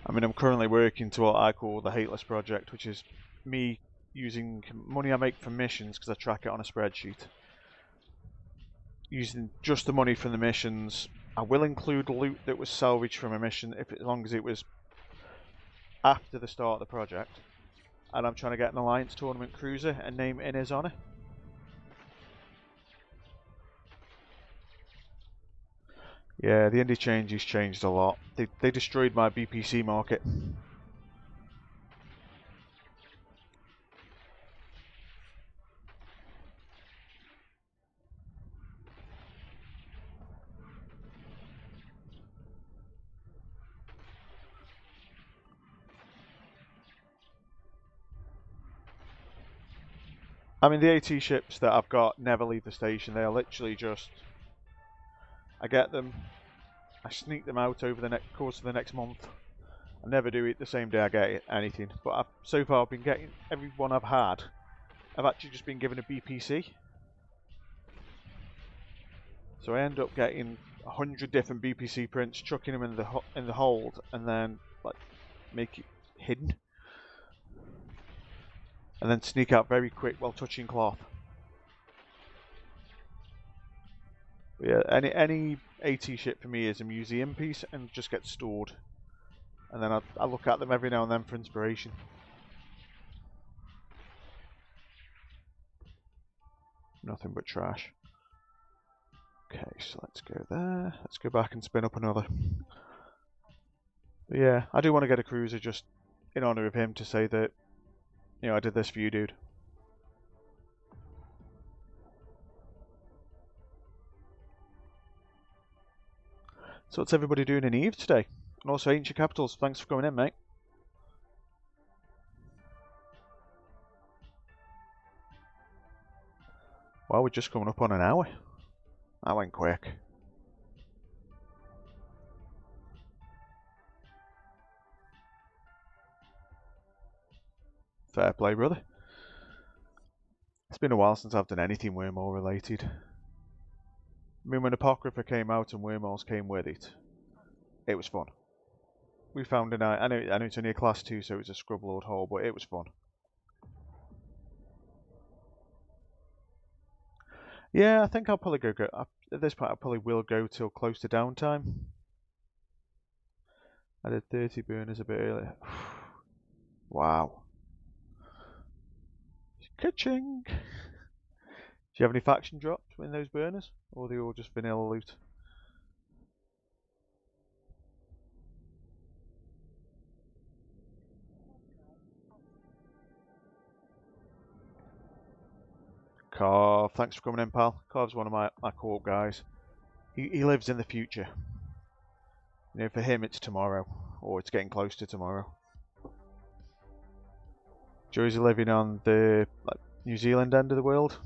I mean, I'm currently working to what I call the Hateless Project, which is me using money I make from missions, because I track it on a spreadsheet. Using just the money from the missions. I will include loot that was salvaged from a mission, as long as it was after the start of the project. And I'm trying to get an Alliance Tournament cruiser and name it in his honour. Yeah, the indie changes changed a lot. They destroyed my BPC market. I mean, the AT ships that I've got never leave the station. They are literally just... I get them, I sneak them out over the course of the next month. I never do it the same day I get anything. But so far I've been getting every one I've had. I've actually just been given a BPC. So I end up getting 100 different BPC prints, chucking them in the hold, and then like make it hidden. And then sneak out very quick while touching cloth. But yeah, any AT ship for me is a museum piece and just gets stored. And then I look at them every now and then for inspiration. Nothing but trash. Okay, so let's go there. Let's go back and spin up another. But yeah, I do want to get a cruiser just in honour of him to say that, you know, I did this for you, dude. So what's everybody doing in Eve today? And also Ancient Capitals, thanks for coming in, mate. Well, we're just coming up on an hour. That went quick. Fair play, brother. It's been a while since I've done anything Wormhole related. I mean, when Apocrypha came out and Wormholes came with it, it was fun. We found a night. I know it's only a class 2, so it's a Scrublord hole, but it was fun. Yeah, I think I'll probably go at this point I probably will go till close to downtime. I did 30 burners a bit earlier. Wow. Ka-ching! Do you have any faction drops in those burners? Or are they all just vanilla loot? Carve, thanks for coming in, pal. Carve's one of my co-op guys. He lives in the future. You know, for him it's tomorrow. Or it's getting close to tomorrow. Joey's living on the New Zealand end of the world.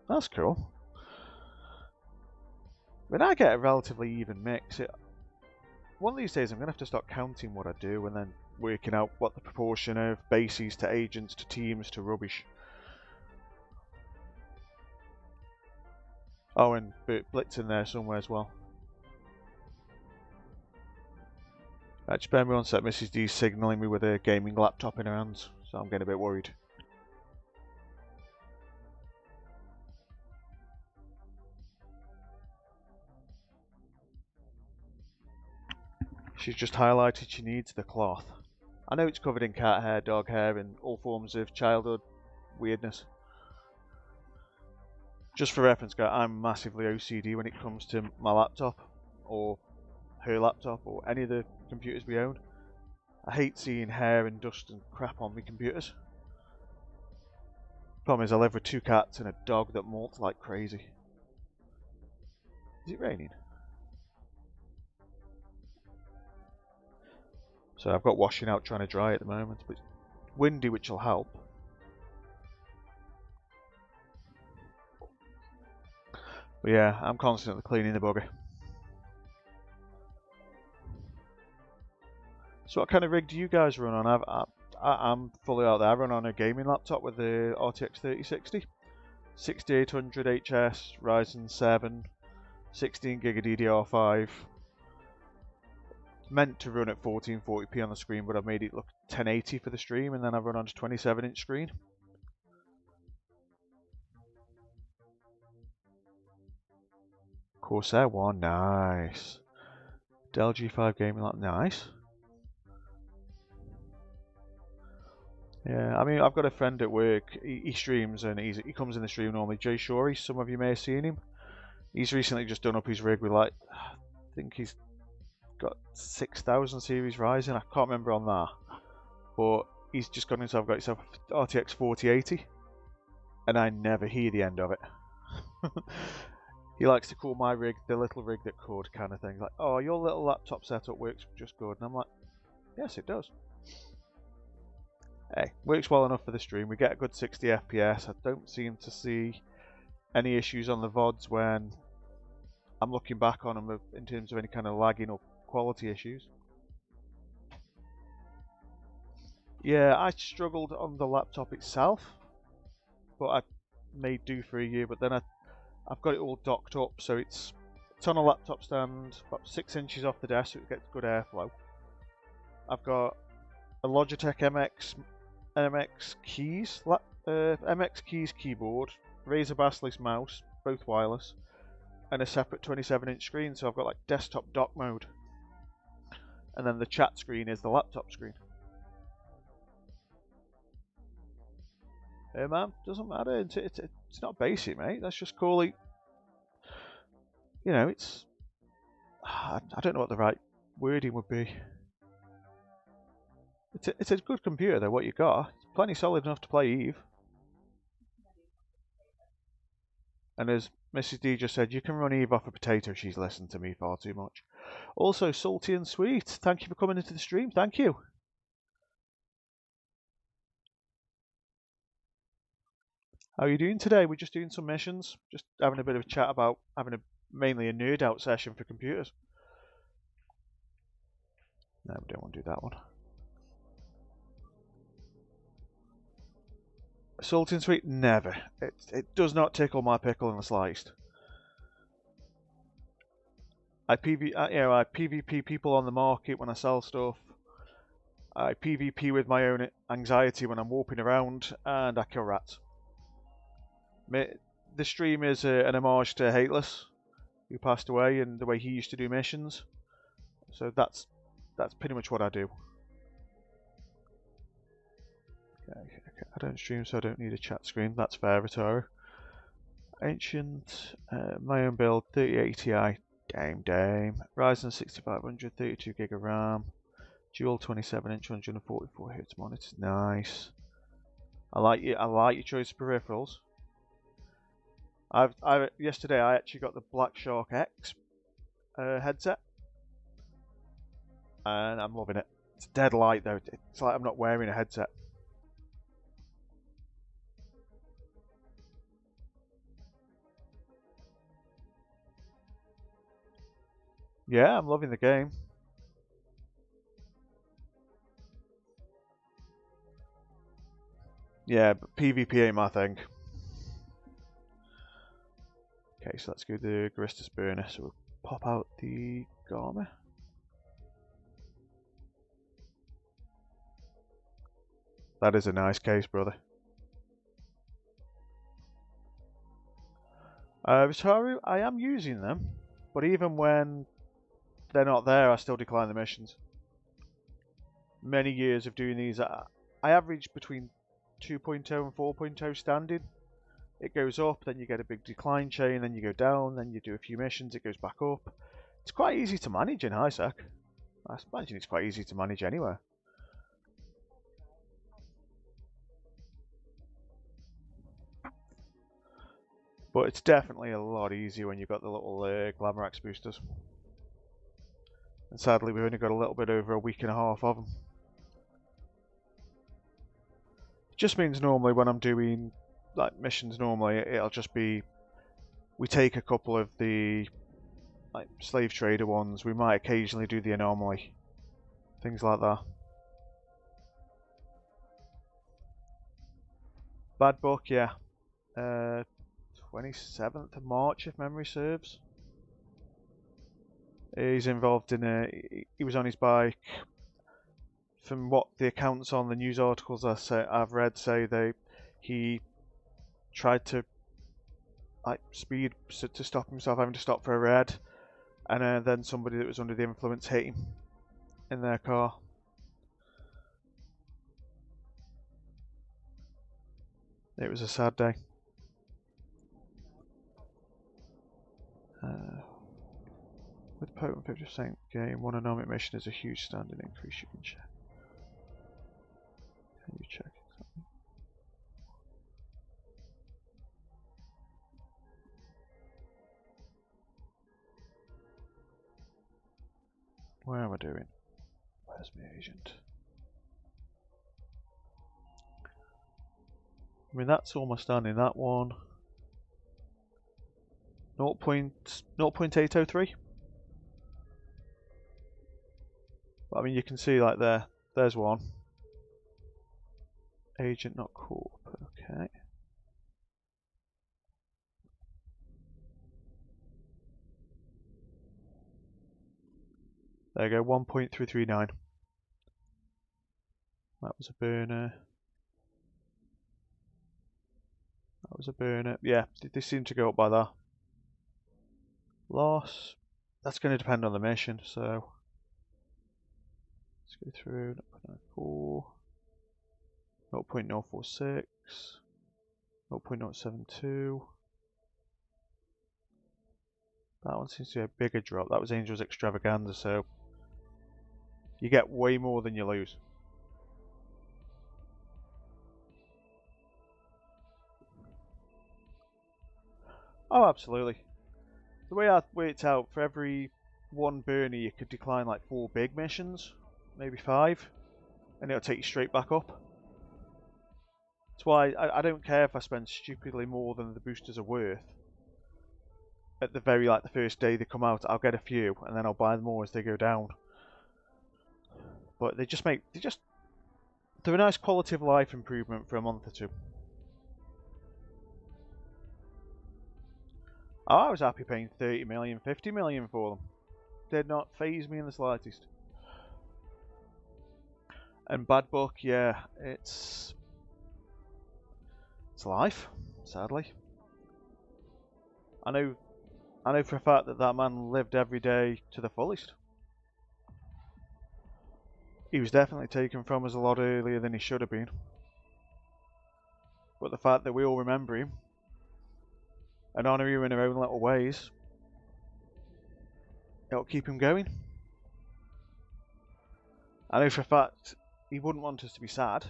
That's cool. I mean, I get a relatively even mix. One of these days I'm going to have to start counting what I do and then working out what the proportion of bases to agents to teams to rubbish. Oh, and Blitz in there somewhere as well. Just bear me one sec, Mrs. D's signalling me with a gaming laptop in her hands, so I'm getting a bit worried. She's just highlighted she needs the cloth. I know it's covered in cat hair, dog hair, and all forms of childhood weirdness. Just for reference, guys, I'm massively OCD when it comes to my laptop, or her laptop, or any of the computers we own. I hate seeing hair and dust and crap on my computers. Problem is I live with 2 cats and a dog that molts like crazy. Is it raining? So I've got washing out trying to dry at the moment, but it's windy, which will help. But yeah, I'm constantly cleaning the bugger. So what kind of rig do you guys run on? I'm fully out there. I run on a gaming laptop with the RTX 3060, 6800 HS, Ryzen 7, 16 gig of DDR5. Meant to run at 1440p on the screen, but I've made it look 1080 for the stream, and then I've run on a 27-inch screen. Corsair 1, nice. Dell G5 gaming laptop, nice. Yeah, I mean, I've got a friend at work. He streams and he comes in the stream normally. Jay Shorey, some of you may have seen him. He's recently just done up his rig with I think he's got 6000 series Ryzen. I can't remember on that, but he's just got himself RTX 4080, and I never hear the end of it. He likes to call my rig the little rig that could kind of thing. Like, oh, your little laptop setup works just good, and I'm like, yes, it does. Hey, works well enough for the stream. We get a good 60 FPS. I don't seem to see any issues on the VODs when I'm looking back on them in terms of any kind of lagging or quality issues. Yeah, I struggled on the laptop itself, but I made do for a year. But then I've got it all docked up, so it's on a laptop stand, about 6 inches off the desk, so it gets good airflow. I've got a Logitech MX Keys keyboard, Razer Basilisk mouse, both wireless, and a separate 27-inch screen, so I've got like desktop dock mode. And then the chat screen is the laptop screen. Hey man, doesn't matter. It's not basic, mate. Let's just call it. You know, it's. I don't know what the right wording would be. It's a good computer though. What you got, it's plenty solid enough to play Eve. And as Mrs. D just said, you can run Eve off a potato. She's listened to me far too much. Also, Salty and Sweet, thank you for coming into the stream. Thank you. How are you doing today? We're just doing some missions, just having a bit of a chat about having mainly a nerd out session for computers. No, we don't want to do that one. Salty and Sweet, never. It does not tickle my pickle in the slightest. I PvP people on the market when I sell stuff. I PvP with my own anxiety when I'm warping around, and I kill rats. The stream is an homage to Hateless, who passed away, and the way he used to do missions. So that's pretty much what I do. Okay. I don't stream, so I don't need a chat screen. That's fair, Rotaro. Ancient, my own build, 3080 Ti. Dame. Ryzen 6500, 32 gig of RAM. Dual 27-inch, 144 Hz monitors. Nice. I like your choice of peripherals. Yesterday I actually got the Black Shark X headset, and I'm loving it. It's dead light though. It's like I'm not wearing a headset. Yeah, I'm loving the game. Yeah, but PvP ain't my thing. Okay, so let's go to the Garistus burner. So we'll pop out the Garma. That is a nice case, brother. Vitaru, I am using them, but even when they're not there, I still decline the missions. Many years of doing these, I average between 2.0 and 4.0 standing. It goes up, then you get a big decline chain, then you go down, then you do a few missions, it goes back up. It's quite easy to manage in HiSec. I imagine it's quite easy to manage anywhere. But it's definitely a lot easier when you've got the little Glamorax boosters. And sadly, we've only got a little bit over a week and a half of them. It just means normally when I'm doing like missions, normally it'll just be we take a couple of the like slave trader ones. We might occasionally do the anomaly, things like that. Bad Book, yeah. 27th of March, if memory serves. He's involved in he was on his bike. From what the accounts on the news articles I've read say, he tried to like speed to stop himself, having to stop for a red, and then somebody that was under the influence hit him in their car. It was a sad day. With potent 50% gain, one anomic mission is a huge standard increase. You can check. Can you check exactly? Where am I doing? Where's my agent? I mean, that's almost done in that one. 0.803. But I mean, you can see like there's one. Agent not corp. Okay. There you go. 1.339. That was a burner. That was a burner. Yeah, they seem to go up by that. Loss. That's going to depend on the mission, so let's go through. 0.94, 0.046, 0.072. That one seems to be a bigger drop. That was Angel's Extravaganza, so you get way more than you lose. Oh, absolutely. The way I worked out, for every one burner you could decline like 4 big missions, maybe 5, and it'll take you straight back up. That's why I don't care if I spend stupidly more than the boosters are worth. At the the first day they come out, I'll get a few, and then I'll buy them more as they go down. But they're a nice quality of life improvement for a month or two. Oh, I was happy paying 30 million, 50 million for them. Did not faze me in the slightest. And Bad Book, yeah, it's life, sadly. I know for a fact that man lived every day to the fullest. He was definitely taken from us a lot earlier than he should have been. But the fact that we all remember him and honour him in our own little ways, it'll keep him going. I know for a fact he wouldn't want us to be sad.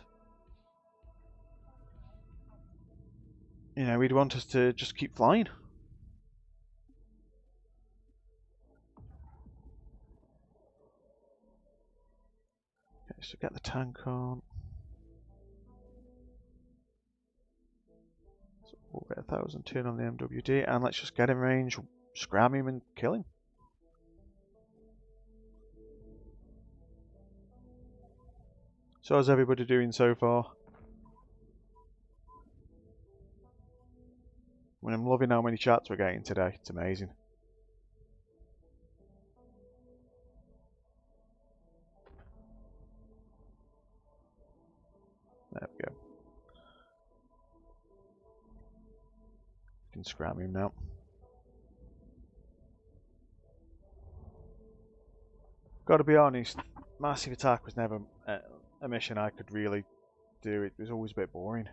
You know, he'd want us to just keep flying. Okay, so get the tank on. So we'll get 1,000 turn on the MWD, and let's just get in range, scram him and kill him. So how's everybody doing so far? I mean, I'm loving how many chats we're getting today. It's amazing. There we go. You can scram him now. Got to be honest, Massive Attack was never a mission I could really do. It was always a bit boring.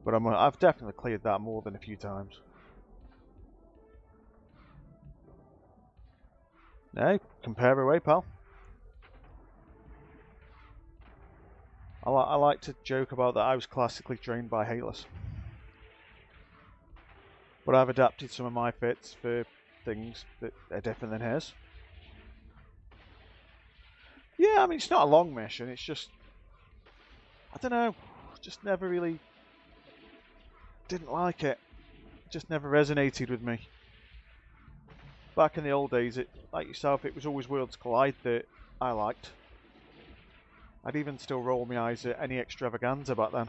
But I've definitely cleared that more than a few times. Hey, compare away, pal. I like to joke about that I was classically trained by Hayless. But I've adapted some of my fits for things that are different than his. Yeah, I mean, it's not a long mission, it's just, I don't know, just never really didn't like it. It just never resonated with me. back in the old days, like yourself, it was always Worlds Collide that I liked. I'd even still roll my eyes at any extravaganza back then.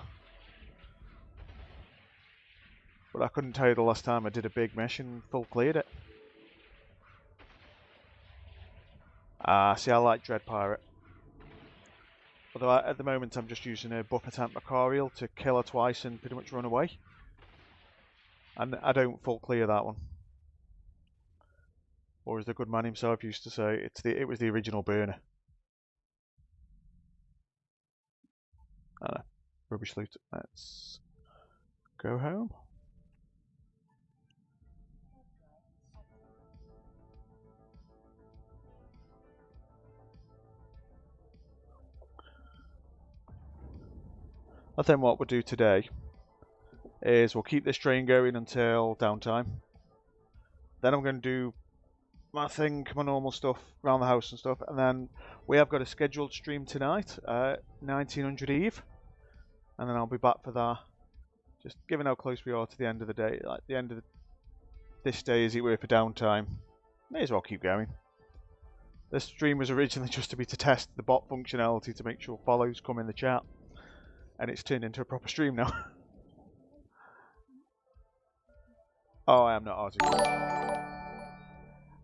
But I couldn't tell you the last time I did a big mission and full cleared it. See, I like Dread Pirate. Although at the moment I'm just using a buffer tank Macarial to kill her twice and pretty much run away. And I don't full clear that one. Or as the good man himself used to say, it was the original burner. I know. Rubbish loot. Let's go home. I think what we'll do today is we'll keep this train going until downtime. Then I'm going to do my thing, my normal stuff around the house and stuff, and then we have got a scheduled stream tonight at 1900 Eve, and then I'll be back for that. Just given how close we are to the end of the day, like the end of this day as it were for downtime, may as well keep going. This stream was originally just to test the bot functionality to make sure follows come in the chat, and it's turned into a proper stream now. Oh, I am not Aussie.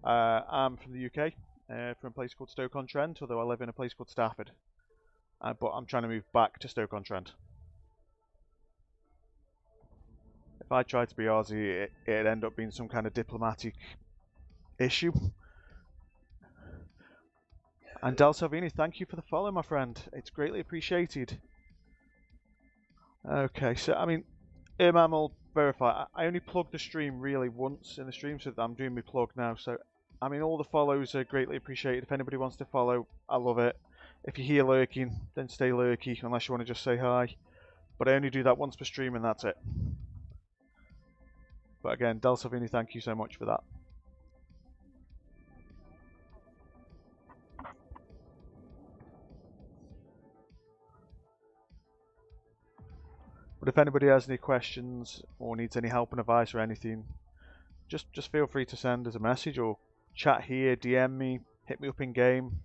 I'm from the UK, from a place called Stoke-on-Trent, although I live in a place called Stafford. But I'm trying to move back to Stoke-on-Trent. If I tried to be Aussie, it'd end up being some kind of diplomatic issue. And Del Salvini, thank you for the follow, my friend. It's greatly appreciated. Okay, so I mean, Imam will verify. I only plugged the stream really once in the stream, so I'm doing my plug now. So, I mean, all the follows are greatly appreciated. If anybody wants to follow, I love it. If you're here lurking, then stay lurky, unless you want to just say hi. But I only do that once per stream, and that's it. But again, Del Salvini, thank you so much for that. But if anybody has any questions or needs any help and advice or anything, just feel free to send us a message or chat here, DM me, hit me up in game.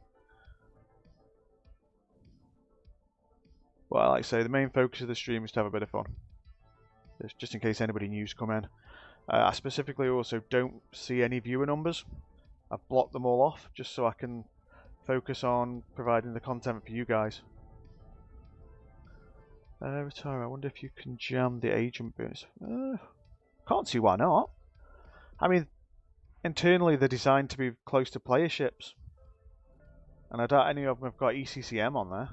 Well, like I say, the main focus of the stream is to have a bit of fun. Just in case anybody new's come in. I specifically also don't see any viewer numbers. I've blocked them all off just so I can focus on providing the content for you guys. Retire, I wonder if you can jam the agent boost. Can't see why not. I mean, internally they're designed to be close to player ships. And I doubt any of them have got ECCM on there.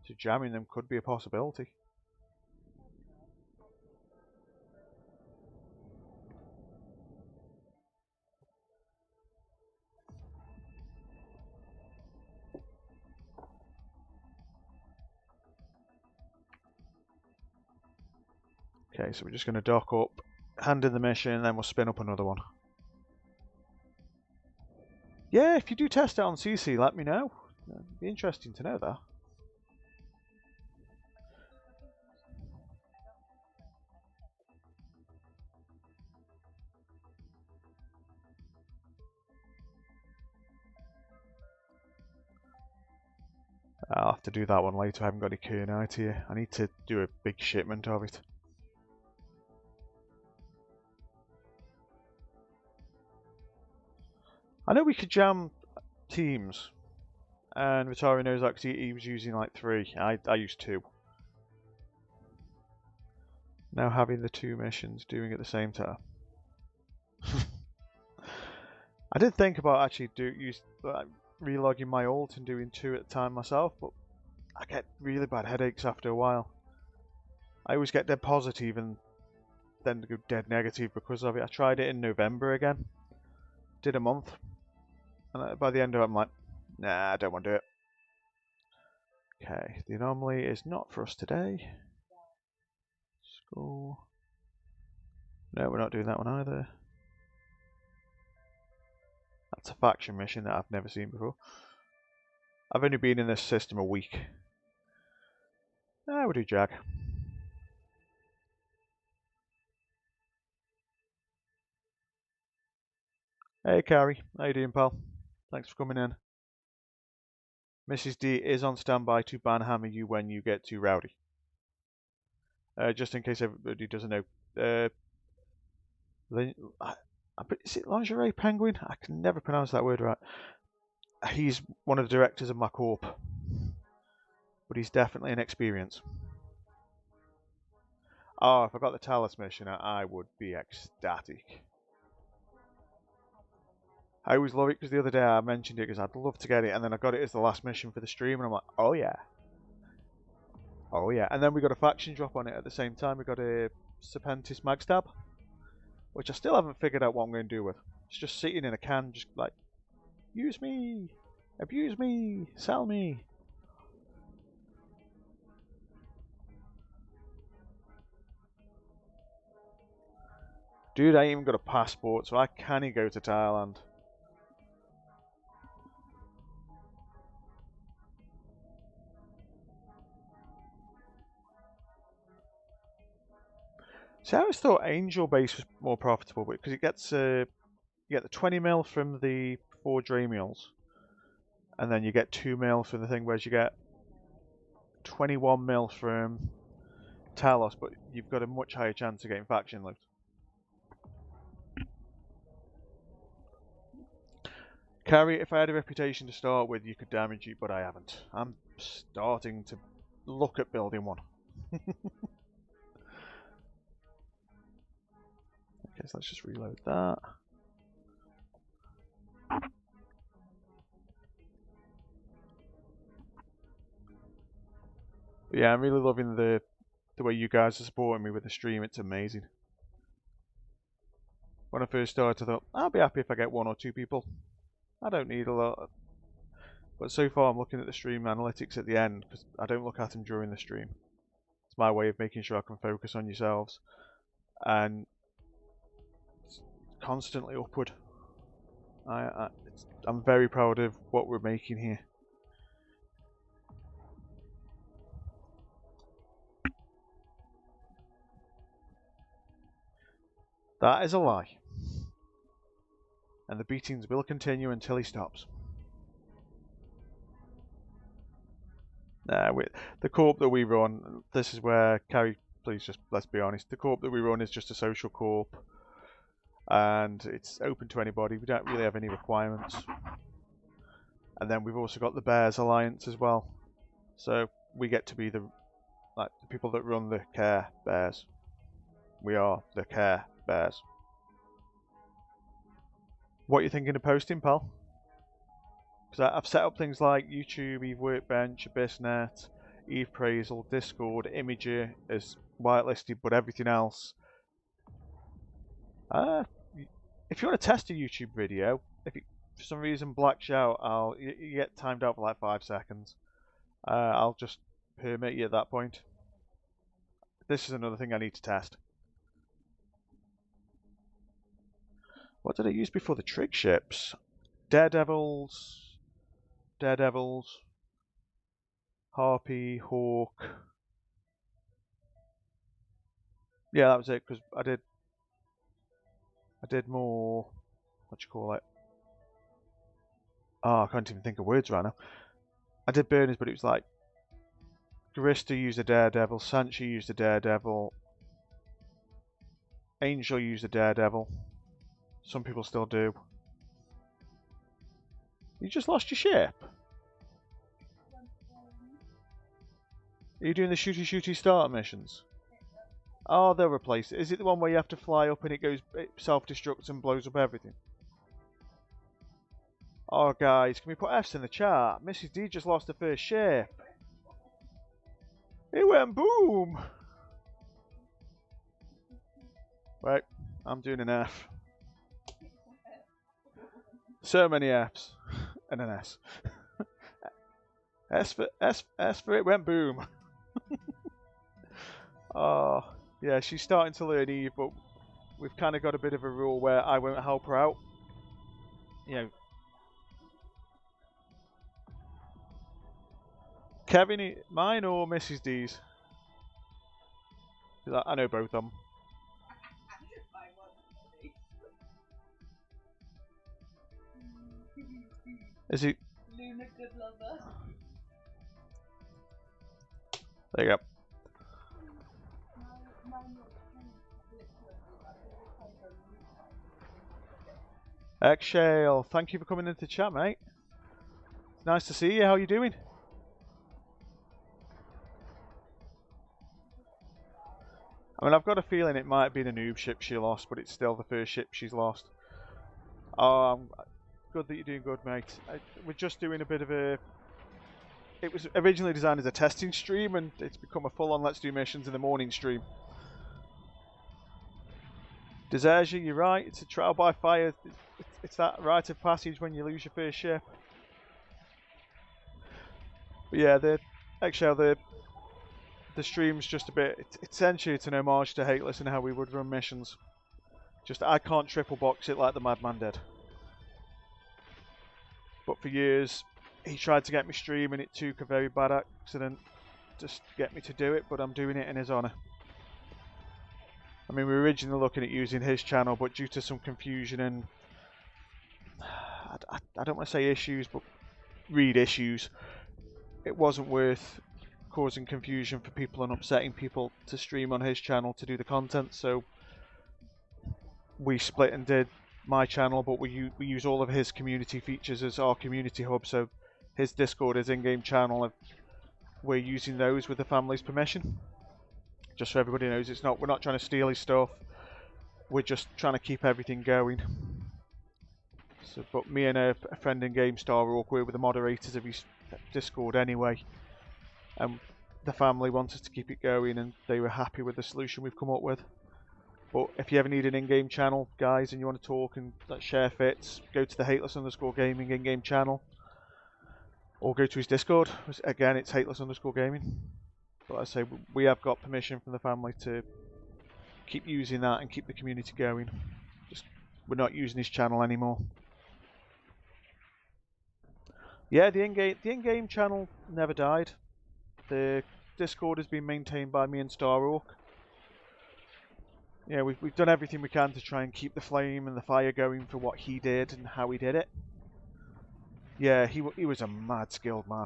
So jamming them could be a possibility. Okay, so we're just going to dock up, hand in the mission, and then we'll spin up another one. Yeah, if you do test it on CC, let me know. It'd be interesting to know that. I'll have to do that one later. I haven't got any Kernite here. I need to do a big shipment of it. I know we could jam teams, and Vitari knows that because he was using like 3. I used 2. Now having the 2 missions doing at the same time. I did think about actually relogging my ult and doing 2 at a time myself, but I get really bad headaches after a while. I always get dead positive and then go dead negative because of it. I tried it in November again, did a month, and by the end of it I'm like, nah, I don't want to do it. Okay, the anomaly is not for us today. School. No, we're not doing that one either. That's a faction mission that I've never seen before. I've only been in this system a week. We'll do Jag. Hey Carrie, how you doing, pal? Thanks for coming in. Mrs. D is on standby to banhammer you when you get too rowdy. Just in case everybody doesn't know. Is it Lingerie Penguin? I can never pronounce that word right. He's one of the directors of my corp, but he's definitely an experience. Oh, if I got the Talos mission, I would be ecstatic. I always love it because the other day I mentioned it because I'd love to get it, and then I got it as the last mission for the stream, and I'm like, oh yeah. Oh yeah. And then we got a faction drop on it at the same time. We got a Serpentis Magstab, which I still haven't figured out what I'm going to do with. It's just sitting in a can, just like, use me, abuse me, sell me. Dude, I ain't even got a passport, so I can't go to Thailand. See, I always thought Angel Base was more profitable because it gets you get the 20 mil from the 4 Dramiels, and then you get 2 mil from the thing, whereas you get 21 mil from Talos, but you've got a much higher chance of getting faction loot. Carrie, if I had a reputation to start with, you could damage it, but I haven't. I'm starting to look at building one. Okay, so let's just reload that. But yeah, I'm really loving the way you guys are supporting me with the stream. It's amazing. When I first started, I thought I'll be happy if I get 1 or 2 people. I don't need a lot. But so far, I'm looking at the stream analytics at the end because I don't look at them during the stream. It's my way of making sure I can focus on yourselves, and it's constantly upward. I'm very proud of what we're making here. That is a lie. And the beatings will continue until he stops. The corp that we run, this is where, Carrie, please just, let's be honest, the corp that we run is just a social corp. And it's open to anybody. We don't really have any requirements. And then we've also got the Bears Alliance as well. So we get to be the people that run the Care Bears. We are the Care Bears. What are you thinking of posting, pal? Because I've set up things like YouTube, Eve Workbench, AbyssNet, Eve Praisal, Discord, Imager as whitelisted, but everything else. If you want to test a YouTube video, if you, for some reason blacks out, you get timed out for like 5 seconds. I'll just permit you at that point. This is another thing I need to test. What did I use before the trig ships? Daredevils, Harpy, Hawk. Yeah, that was it, because I did more, what do you call it? Oh, I can't even think of words right now. I did Burners, but it was like Garista used a Daredevil, Sanchi used a Daredevil, Angel used a Daredevil. Some people still do. You just lost your ship? Are you doing the shooty starter missions? Oh, they'll replace it. Is it the one where you have to fly up and it self-destructs and blows up everything? Oh, guys, can we put Fs in the chat? Mrs. D just lost her first ship. It went boom! Right, I'm doing an F. So many Fs. And an S. S for it went boom. Oh, yeah, she's starting to learn Eve, but we've kind of got a bit of a rule where I won't help her out. You know, Kevin, mine or Mrs. D's? Because I know both of them. Is he? Luna Good Lover. There you go. Exhale, thank you for coming into the chat, mate. It's nice to see you. How are you doing? I mean, I've got a feeling it might be the noob ship she lost, but it's still the first ship she's lost. Good that you're doing good, mate. We're just doing a bit of a... It was originally designed as a testing stream, and it's become a full-on Let's Do Missions in the morning stream. Desertia, you're right. It's a trial by fire. It's that rite of passage when you lose your first ship. But yeah, the stream's just a bit... Essentially, it's an homage to Hateless and how we would run missions. Just, I can't triple box it like the Madman did. But for years, he tried to get me stream, and it took a very bad accident just to get me to do it, but I'm doing it in his honour. I mean, we were originally looking at using his channel, but due to some confusion and... I don't want to say issues, but read issues. It wasn't worth causing confusion for people and upsetting people to stream on his channel to do the content, so we split and did my channel, but we use all of his community features as our community hub, so his Discord, his in-game channel, we're using those with the family's permission. Just so everybody knows, we're not trying to steal his stuff, we're just trying to keep everything going. So, but me and a friend in game, Starhawk, we're with the moderators of his Discord anyway, and the family wanted to keep it going, and they were happy with the solution we've come up with. But if you ever need an in-game channel, guys, and you want to talk and share fits, go to the Hateless_Gaming in-game channel, or go to his Discord. Again, it's Hateless_Gaming. But I say we have got permission from the family to keep using that and keep the community going. Just we're not using his channel anymore. Yeah, the in-game channel never died. The Discord has been maintained by me and Starhawk. Yeah, we've done everything we can to try and keep the flame and the fire going for what he did and how he did it. Yeah, he was a mad skilled man.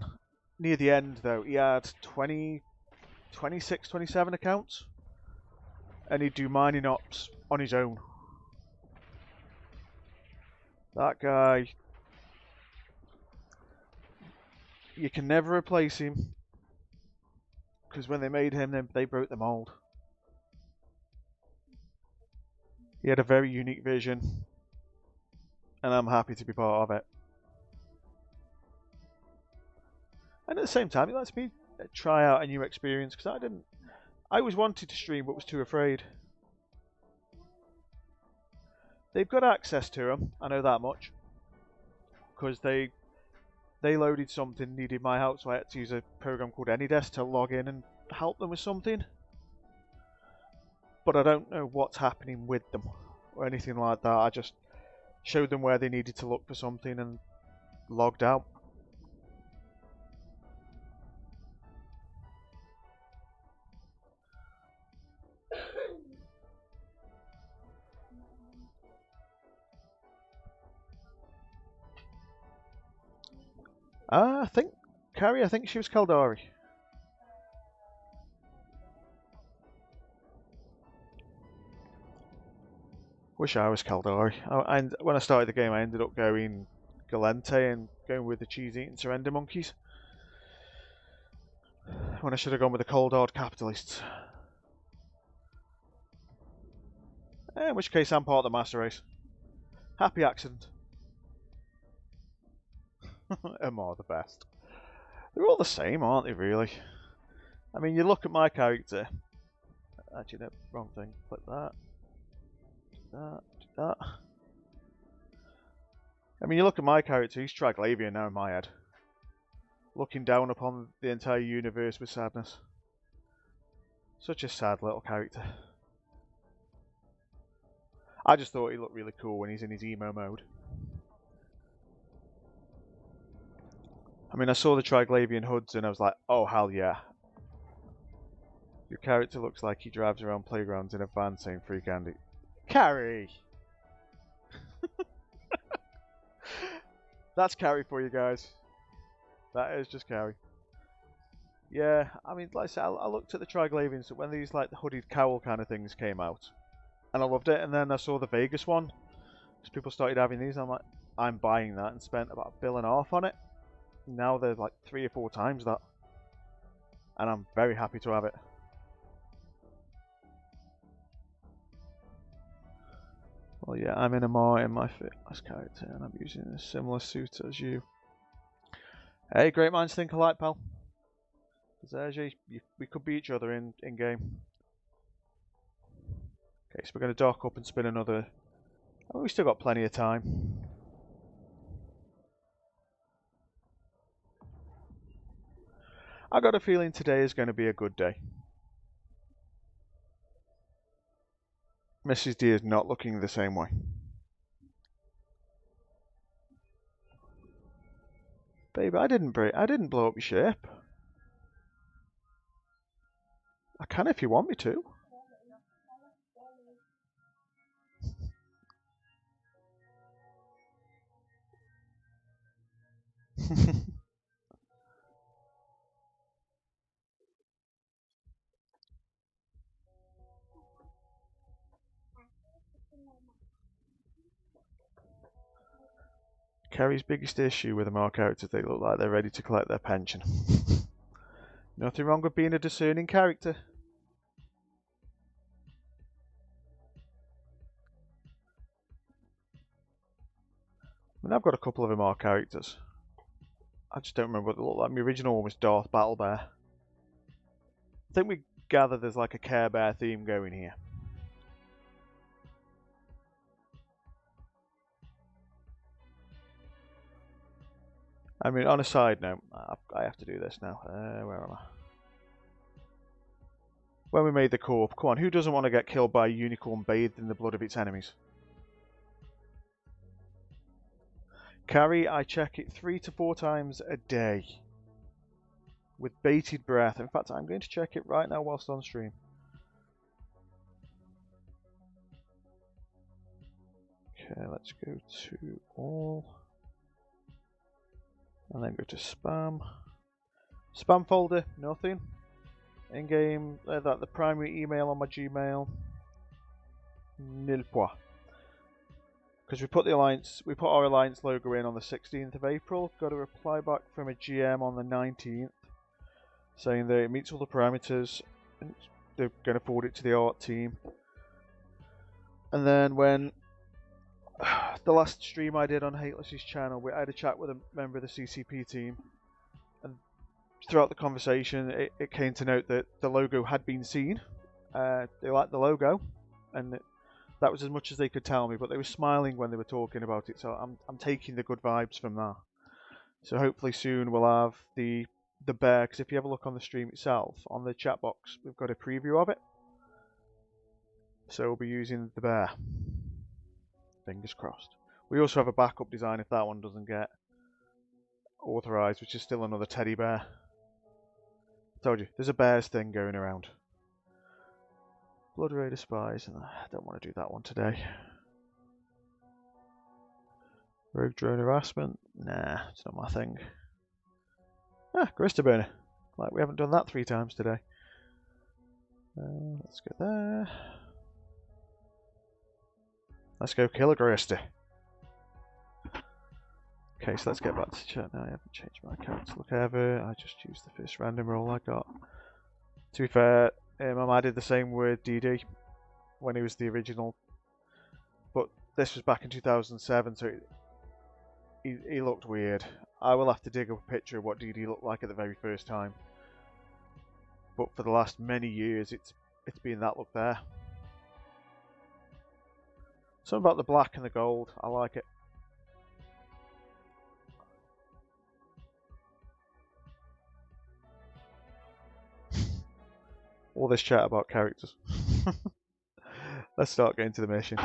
Near the end, though, he had 26, 27 accounts, and he'd do mining ops on his own. That guy, you can never replace him, because when they made him, they broke the mold. He had a very unique vision, and I'm happy to be part of it. And at the same time, it lets me try out a new experience, because I always wanted to stream but was too afraid. They've got access to them, I know that much, because they loaded something, needed my help, so I had to use a program called AnyDesk to log in and help them with something. But I don't know what's happening with them or anything like that. I just showed them where they needed to look for something and logged out. I think Carrie, I think she was Caldari. Wish I was Caldari. And when I started the game, I ended up going Galente and going with the cheese-eating surrender monkeys. When I should have gone with the cold hard capitalists. In which case, I'm part of the master race. Happy accident. Amar the best. They're all the same, aren't they, really? I mean, you look at my character. Actually, no, wrong thing. Click that. That. I mean, you look at my character, he's Triglavian now in my head. Looking down upon the entire universe with sadness. Such a sad little character. I just thought he looked really cool when he's in his emo mode. I mean, I saw the Triglavian hoods and I was like, oh hell yeah. Your character looks like he drives around playgrounds in a van saying free candy. Carrie! That's Carrie for you guys. That is just Carrie. Yeah, I mean, like I said, I looked at the Triglavians when these like the hooded cowl kind of things came out, and I loved it. And then I saw the Vegas one, because people started having these, and I'm like, I'm buying that, and spent about $1.50 on it. Now they're like 3 or 4 times that, and I'm very happy to have it. Well, yeah, I'm in my fitness character, and I'm using a similar suit as you. Hey, great minds think alike, pal. There's we could beat each other in game. Okay, so we're going to dock up and spin another. Oh, we still got plenty of time. I got a feeling today is going to be a good day. Mrs. D is not looking the same way. Baby, I didn't blow up your ship. I can if you want me to. Carrie's biggest issue with the more characters, they look like they're ready to collect their pension. Nothing wrong with being a discerning character. I mean, I've got a couple of MR characters. I just don't remember what they look like. My original one was Darth Battlebear. I think we gather there's like a Care Bear theme going here. I mean, on a side note, I have to do this now. Where am I? When we made the corp, come on, who doesn't want to get killed by a unicorn bathed in the blood of its enemies? Carrie, I check it 3 to 4 times a day. With bated breath. In fact, I'm going to check it right now whilst on stream. Okay, let's go to all. And then go to spam. Spam folder, nothing. In-game, that the primary email on my Gmail. Nil point. Because we put our alliance logo in on the 16th of April. Got a reply back from a GM on the 19th, saying that it meets all the parameters and they're going to forward it to the art team. And then when the last stream I did on Hateless's channel, I had a chat with a member of the CCP team, and throughout the conversation it came to note that the logo had been seen. They liked the logo, and that was as much as they could tell me, but they were smiling when they were talking about it, so I'm taking the good vibes from that. So hopefully soon we'll have the bear, because if you ever look on the stream itself, on the chat box, we've got a preview of it. So we'll be using the bear. Fingers crossed. We also have a backup design if that one doesn't get authorized, which is still another teddy bear. I told you, there's a bears thing going around. Blood Raider Spies, and I don't want to do that one today. Rogue Drone Harassment, nah, it's not my thing. Ah, Grista Burner. Like we haven't done that 3 times today. Let's go there. Let's go kill a Grista. Okay, so let's get back to chat now. I haven't changed my character look ever. I just used the first random roll I got. To be fair, I did the same with DD when he was the original. But this was back in 2007, so he looked weird. I will have to dig up a picture of what DD looked like at the very first time. But for the last many years, it's been that look there. Something about the black and the gold, I like it. All this chat about characters. Let's start getting to the mission.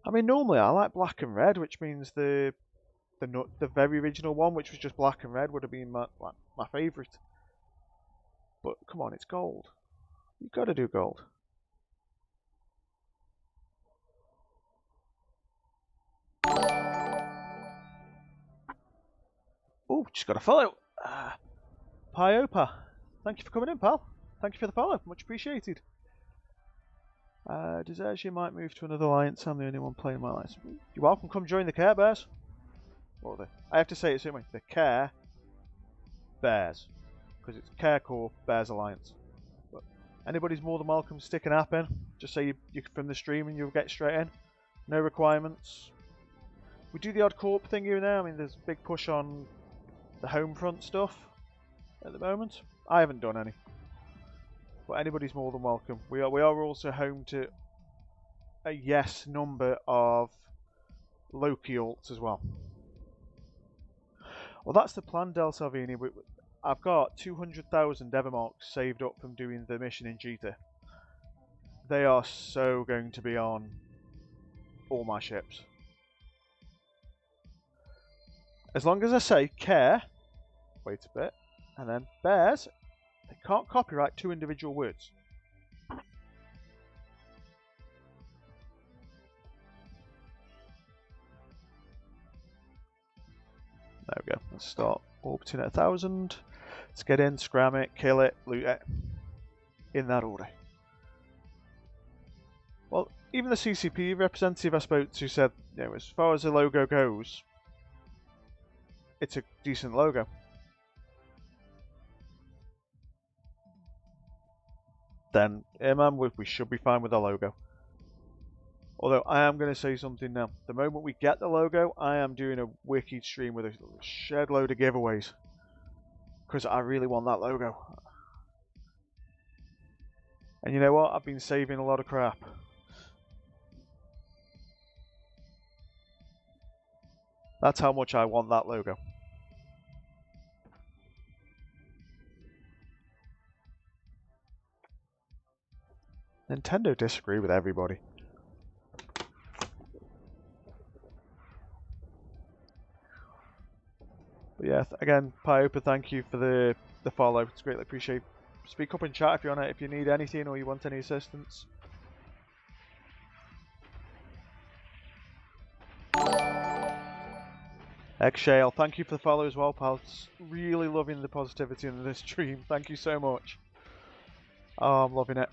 I mean, normally I like black and red, which means the very original one, which was just black and red, would have been my favourite. But come on, it's gold. You've got to do gold. just got a follow. Pyopa, thank you for coming in, pal. Thank you for the follow, much appreciated. Desertion might move to another alliance. I'm the only one playing my alliance. You're welcome. Come join the Care Bears. Or I have to say it certainly. The Care Bears, because it's Care Corps Bears Alliance. But anybody's more than welcome to stick an app in. Just say you're from the stream and you'll get straight in. No requirements. We do the odd corp thing here and there. I mean, there's a big push on the home front stuff at the moment. I haven't done any. But anybody's more than welcome. We are also home to a yes number of Loki alts as well. Well, that's the plan, Del Salvini. I've got 200,000 Evermarks saved up from doing the mission in Jita. They are so going to be on all my ships. As long as I say care, wait a bit, and then bears, they can't copyright 2 individual words. There we go. Let's start orbiting at 1,000. Let's get in, scram it, kill it, loot it. In that order. Well, even the CCP representative I spoke to said, you know, as far as the logo goes, it's a decent logo. Then, yeah, man, we should be fine with the logo. Although, I am going to say something now. The moment we get the logo, I am doing a wicked stream with a shed load of giveaways. Because I really want that logo. And you know what? I've been saving a lot of crap. That's how much I want that logo. Nintendo disagree with everybody. But yeah, again, Pyopa, thank you for the follow. It's greatly appreciated. Speak up in chat if you want it, if you need anything or you want any assistance. Eggshale, thank you for the follow as well, pal. Really loving the positivity in this stream. Thank you so much. Oh, I'm loving it.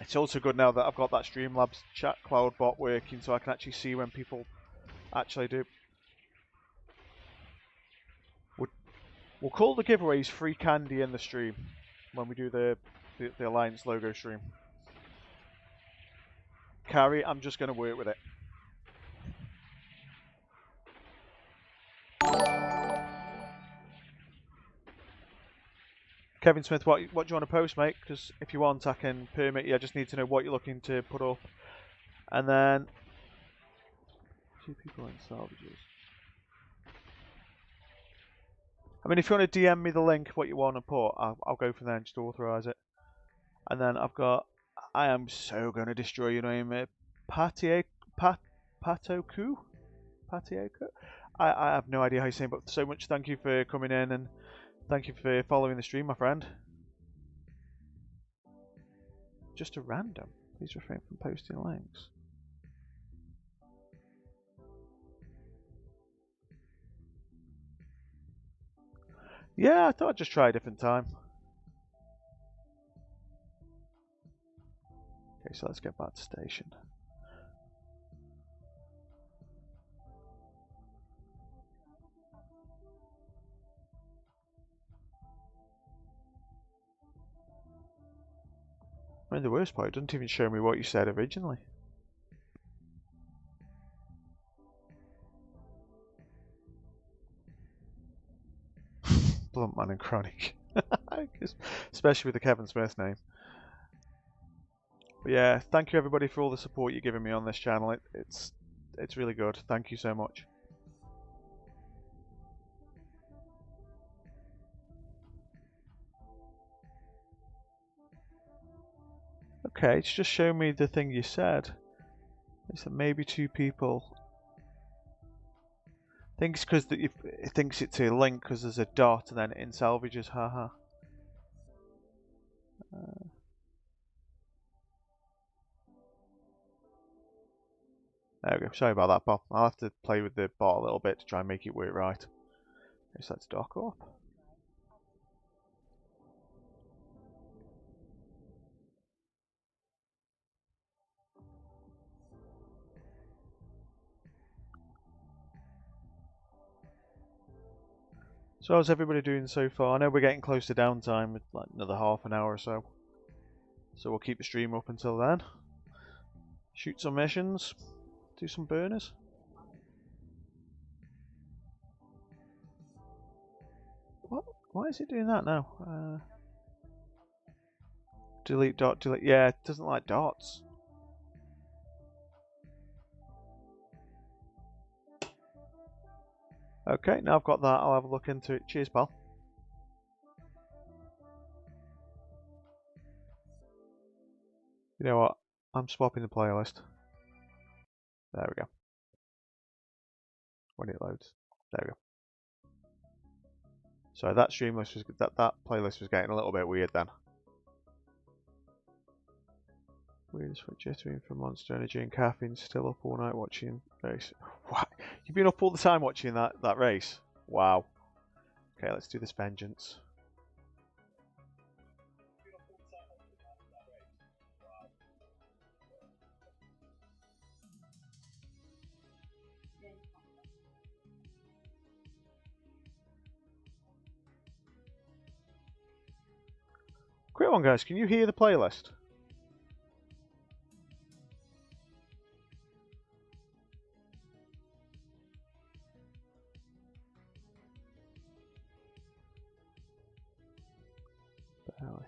It's also good now that I've got that Streamlabs chat cloud bot working, so I can actually see when people actually do. We'll call the giveaways free candy in the stream when we do the Alliance logo stream. Carrie, I'm just going to work with it. Kevin Smith, what do you want to post, mate? Because if you want, I can permit you. I just need to know what you're looking to put up. And then 2 people in salvages. I mean, if you want to DM me the link, what you want to put, I'll go from there and just authorize it. And then I've got, I am so going to destroy your name, Patoku? Patioku? I have no idea how you say it, but so much thank you for coming in and thank you for following the stream, my friend. Just a random. Please refrain from posting links. Yeah, I thought I'd just try a different time. Okay, so let's get back to station. I mean, the worst part, it doesn't even show me what you said originally. Bluntman and Chronic. Especially with the Kevin Smith name. But yeah, thank you everybody for all the support you're giving me on this channel. It's really good. Thank you so much. Okay, it's just showing me the thing you said. It's that maybe 2 people. I think it's because it thinks it's a link because there's a dot and then in salvages, haha. There we go. Sorry about that, Bob. I'll have to play with the bot a little bit to try and make it work right. Guess let's dock up. So how's everybody doing so far? I know we're getting close to downtime, like another half an hour or so. So we'll keep the stream up until then. Shoot some missions, do some burners. What? Why is it doing that now? Delete dot, delete. Yeah, it doesn't like dots. Okay, now I've got that, I'll have a look into it. Cheers, pal. You know what? I'm swapping the playlist. There we go. When it loads. There we go. So that stream list was that playlist was getting a little bit weird then. Weird switch jittering from Monster Energy and caffeine. Still up all night watching race. What? You've been up all the time watching that race? Wow. Okay, let's do this vengeance. Quick one, guys. Can you hear the playlist? Barely.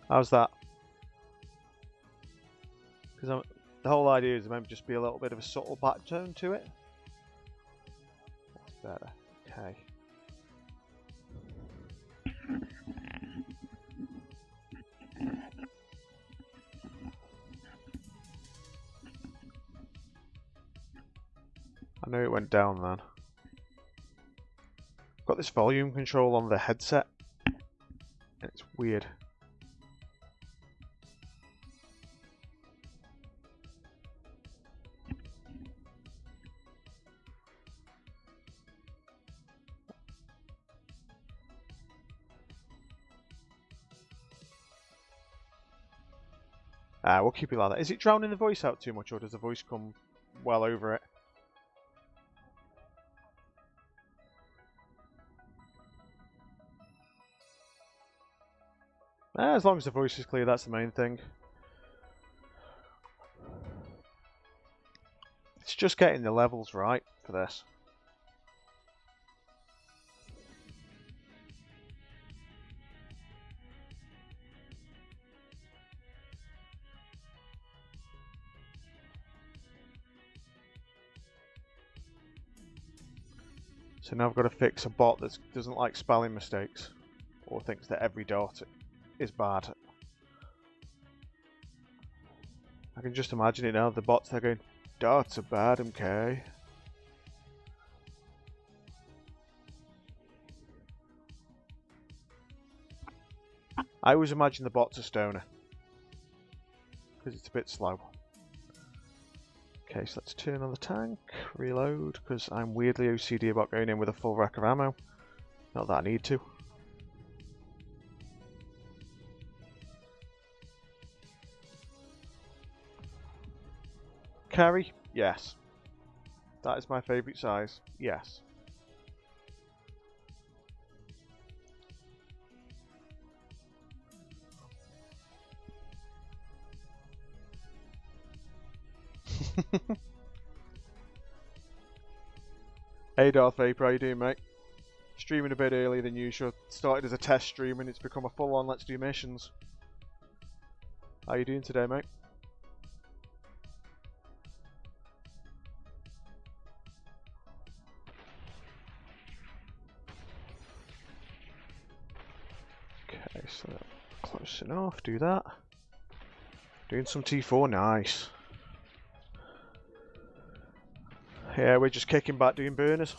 How's that? Because the whole idea is maybe just be a little bit of a subtle backbone to it. That's better. Okay. I know it went down then. I've got this volume control on the headset. It's weird. We'll keep it like that. Is it drowning the voice out too much, or does the voice come well over it? As long as the voice is clear, that's the main thing. It's just getting the levels right for this. So now I've got to fix a bot that doesn't like spelling mistakes, or thinks that every dot is bad. I can just imagine it now, the bots, they're going, dots are bad, MK. I always imagine the bot's a stoner, because it's a bit slow. Okay, so let's turn on the tank, reload, because I'm weirdly OCD about going in with a full rack of ammo. Not that I need to. Carry? Yes. That is my favourite size. Yes. Hey Darth Vapor, how you doing, mate? Streaming a bit earlier than usual. Started as a test stream and it's become a full-on Let's Do Missions. How you doing today, mate? Okay, so close enough. Do that. Doing some T4, nice. Yeah, we're just kicking back doing burners.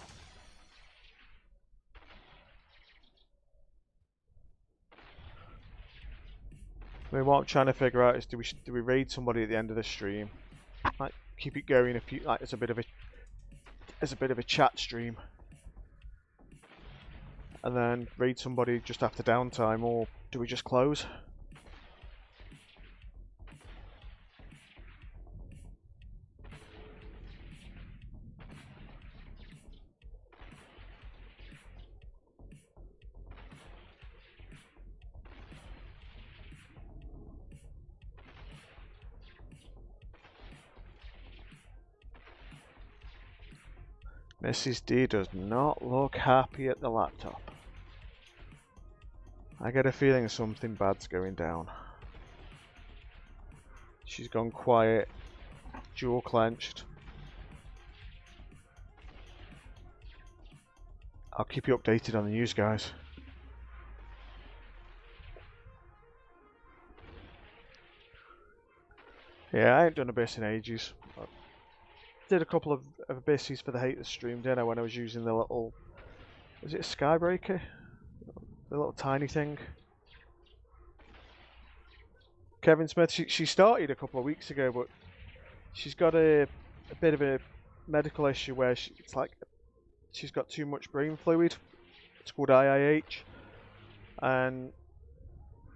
I mean, what I'm trying to figure out is do we raid somebody at the end of the stream, like keep it going if you like as a bit of a chat stream, and then raid somebody just after downtime, or do we just close? Mrs. D does not look happy at the laptop. I get a feeling something bad's going down. She's gone quiet, jaw clenched. I'll keep you updated on the news, guys. Yeah, I ain't done Abyss in ages. I did a couple of Abysses for the Haters stream, didn't I, when I was using the little... Was it a Skybreaker? The little tiny thing. Kevin Smith, she started a couple of weeks ago, but she's got a bit of a medical issue where it's like she's got too much brain fluid. It's called IIH. And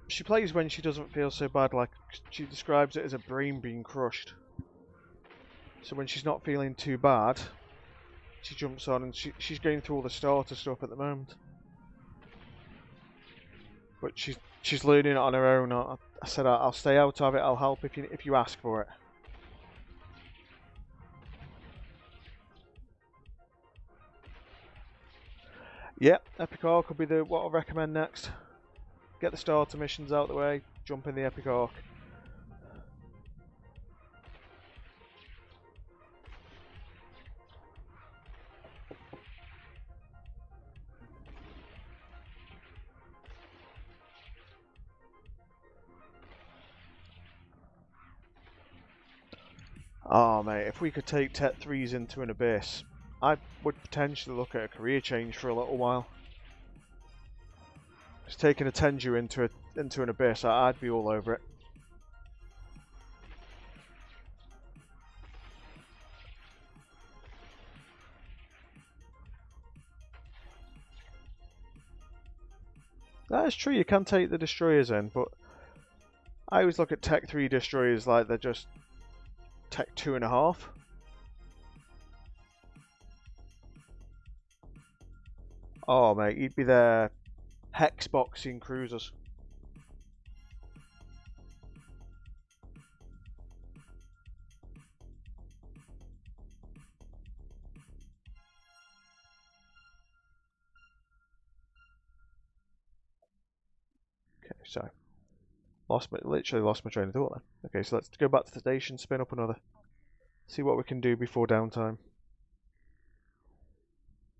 she plays when she doesn't feel so bad, like she describes it as a brain being crushed. So when she's not feeling too bad, she jumps on and she's going through all the starter stuff at the moment. But she's learning it on her own. I said I'll stay out of it, I'll help if you ask for it. Yep, Epic Arc will be what I'll recommend next. Get the starter missions out of the way, jump in the Epic Arc. Oh mate, if we could take Tech 3s into an Abyss, I would potentially look at a career change for a little while. Just taking a Tenju into an Abyss, I'd be all over it. That is true, you can take the destroyers in, but I always look at Tech 3 destroyers like they're just Tech 2.5. Oh mate, you'd be there hex boxing cruisers. Okay, so literally lost my train of thought then. Okay, so let's go back to the station, spin up another. See what we can do before downtime.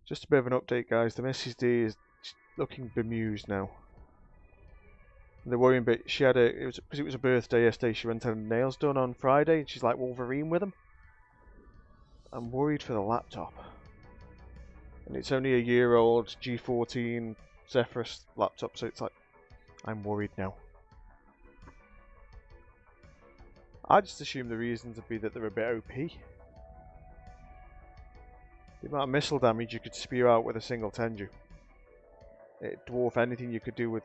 Just a bit of an update, guys. The Mrs. D is looking bemused now. The worrying bit, she had because it was a birthday yesterday, she went and had her nails done on Friday, and she's like Wolverine with them. I'm worried for the laptop. And it's only a year-old G14 Zephyrus laptop, so it's like, I'm worried now. I just assume the reasons would be that they're a bit OP. The amount of missile damage you could spew out with a single Tenju. It'd dwarf anything you could do with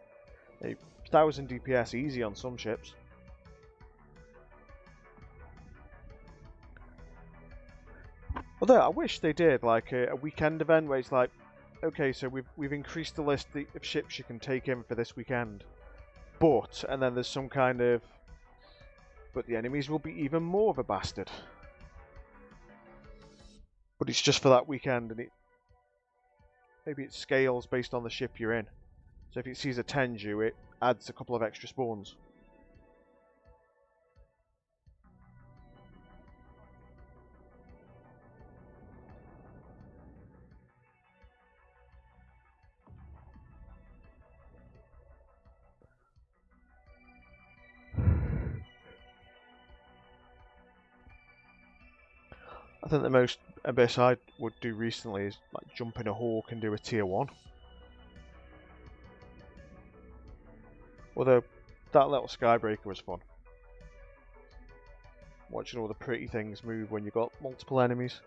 a 1000 DPS easy on some ships. Although I wish they did like a weekend event where it's like, okay, so we've increased the list of ships you can take in for this weekend, but and then there's some kind of, but the enemies will be even more of a bastard. But it's just for that weekend, and maybe it scales based on the ship you're in. So if it sees a Tenju, it adds a couple of extra spawns. I think the most Abyss I would do recently is like jump in a Hawk and do a tier 1. Although that little skybreaker was fun. Watching all the pretty things move when you've got multiple enemies.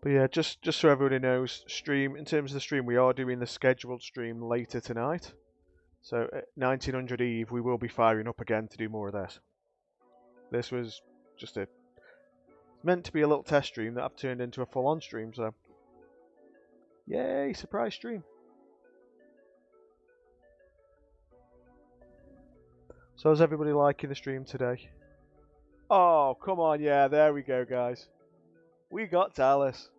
But yeah, just so everybody knows, in terms of the stream, we are doing the scheduled stream later tonight. So at 1900 Eve, we will be firing up again to do more of this. This was just meant to be a little test stream that I've turned into a full-on stream, so yay, surprise stream. So is everybody liking the stream today? Oh, come on, yeah, there we go, guys. We got Dallas.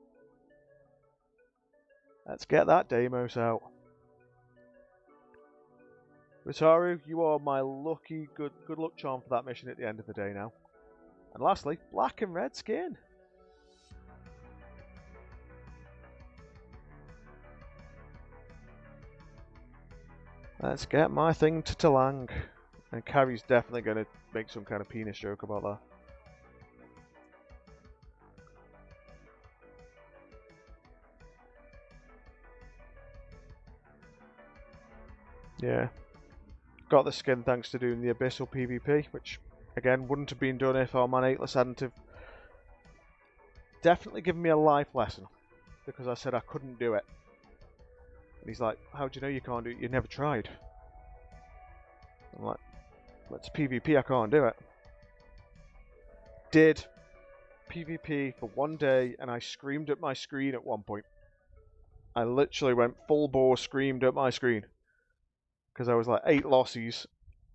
Let's get that Deimos out. Ritaru, you are my lucky good luck charm for that mission at the end of the day now. And lastly, black and red skin. Let's get my thing to Talang. And Carrie's definitely going to make some kind of penis joke about that. Yeah. Got the skin thanks to doing the Abyssal PvP, which again wouldn't have been done if our man Atlas hadn't have definitely given me a life lesson, because I said I couldn't do it. And he's like, how do you know you can't do it? You never tried. I'm like, that's PvP, I can't do it. Did PvP for one day and I screamed at my screen at one point. I literally went full bore, screamed at my screen. Because I was like 8 losses,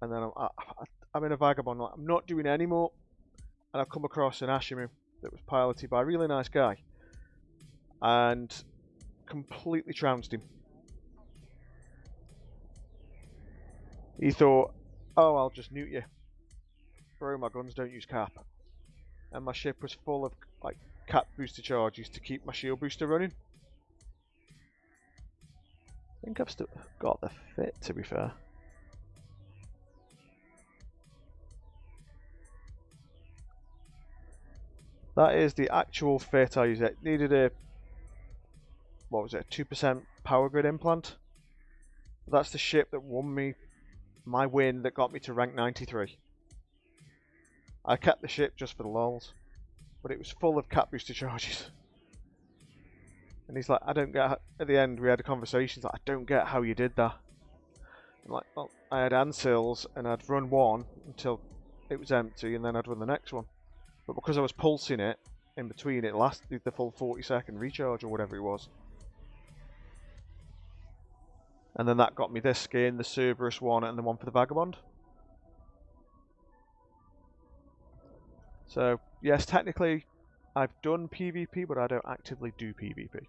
and then I'm in a vagabond. Like, I'm not doing any more, and I've come across an Ashimu that was piloted by a really nice guy, and completely trounced him. He thought, "Oh, I'll just nuke you. Bro, my guns don't use cap," and my ship was full of like cap booster charges to keep my shield booster running. I think I've still got the fit, to be fair. That is the actual fit I used. It needed a, what was it, a 2% power grid implant. That's the ship that won me my win that got me to rank 93. I kept the ship just for the lols, but it was full of cap booster charges. And he's like, I don't get, at the end we had a conversation, he's like, I don't get how you did that. I'm like, well, I had Ansils and I'd run one until it was empty and then I'd run the next one. But because I was pulsing it in between, it lasted the full 40-second recharge or whatever it was. And then that got me this skin, the Cerberus one, and the one for the Vagabond. So, yes, technically I've done PvP, but I don't actively do PvP.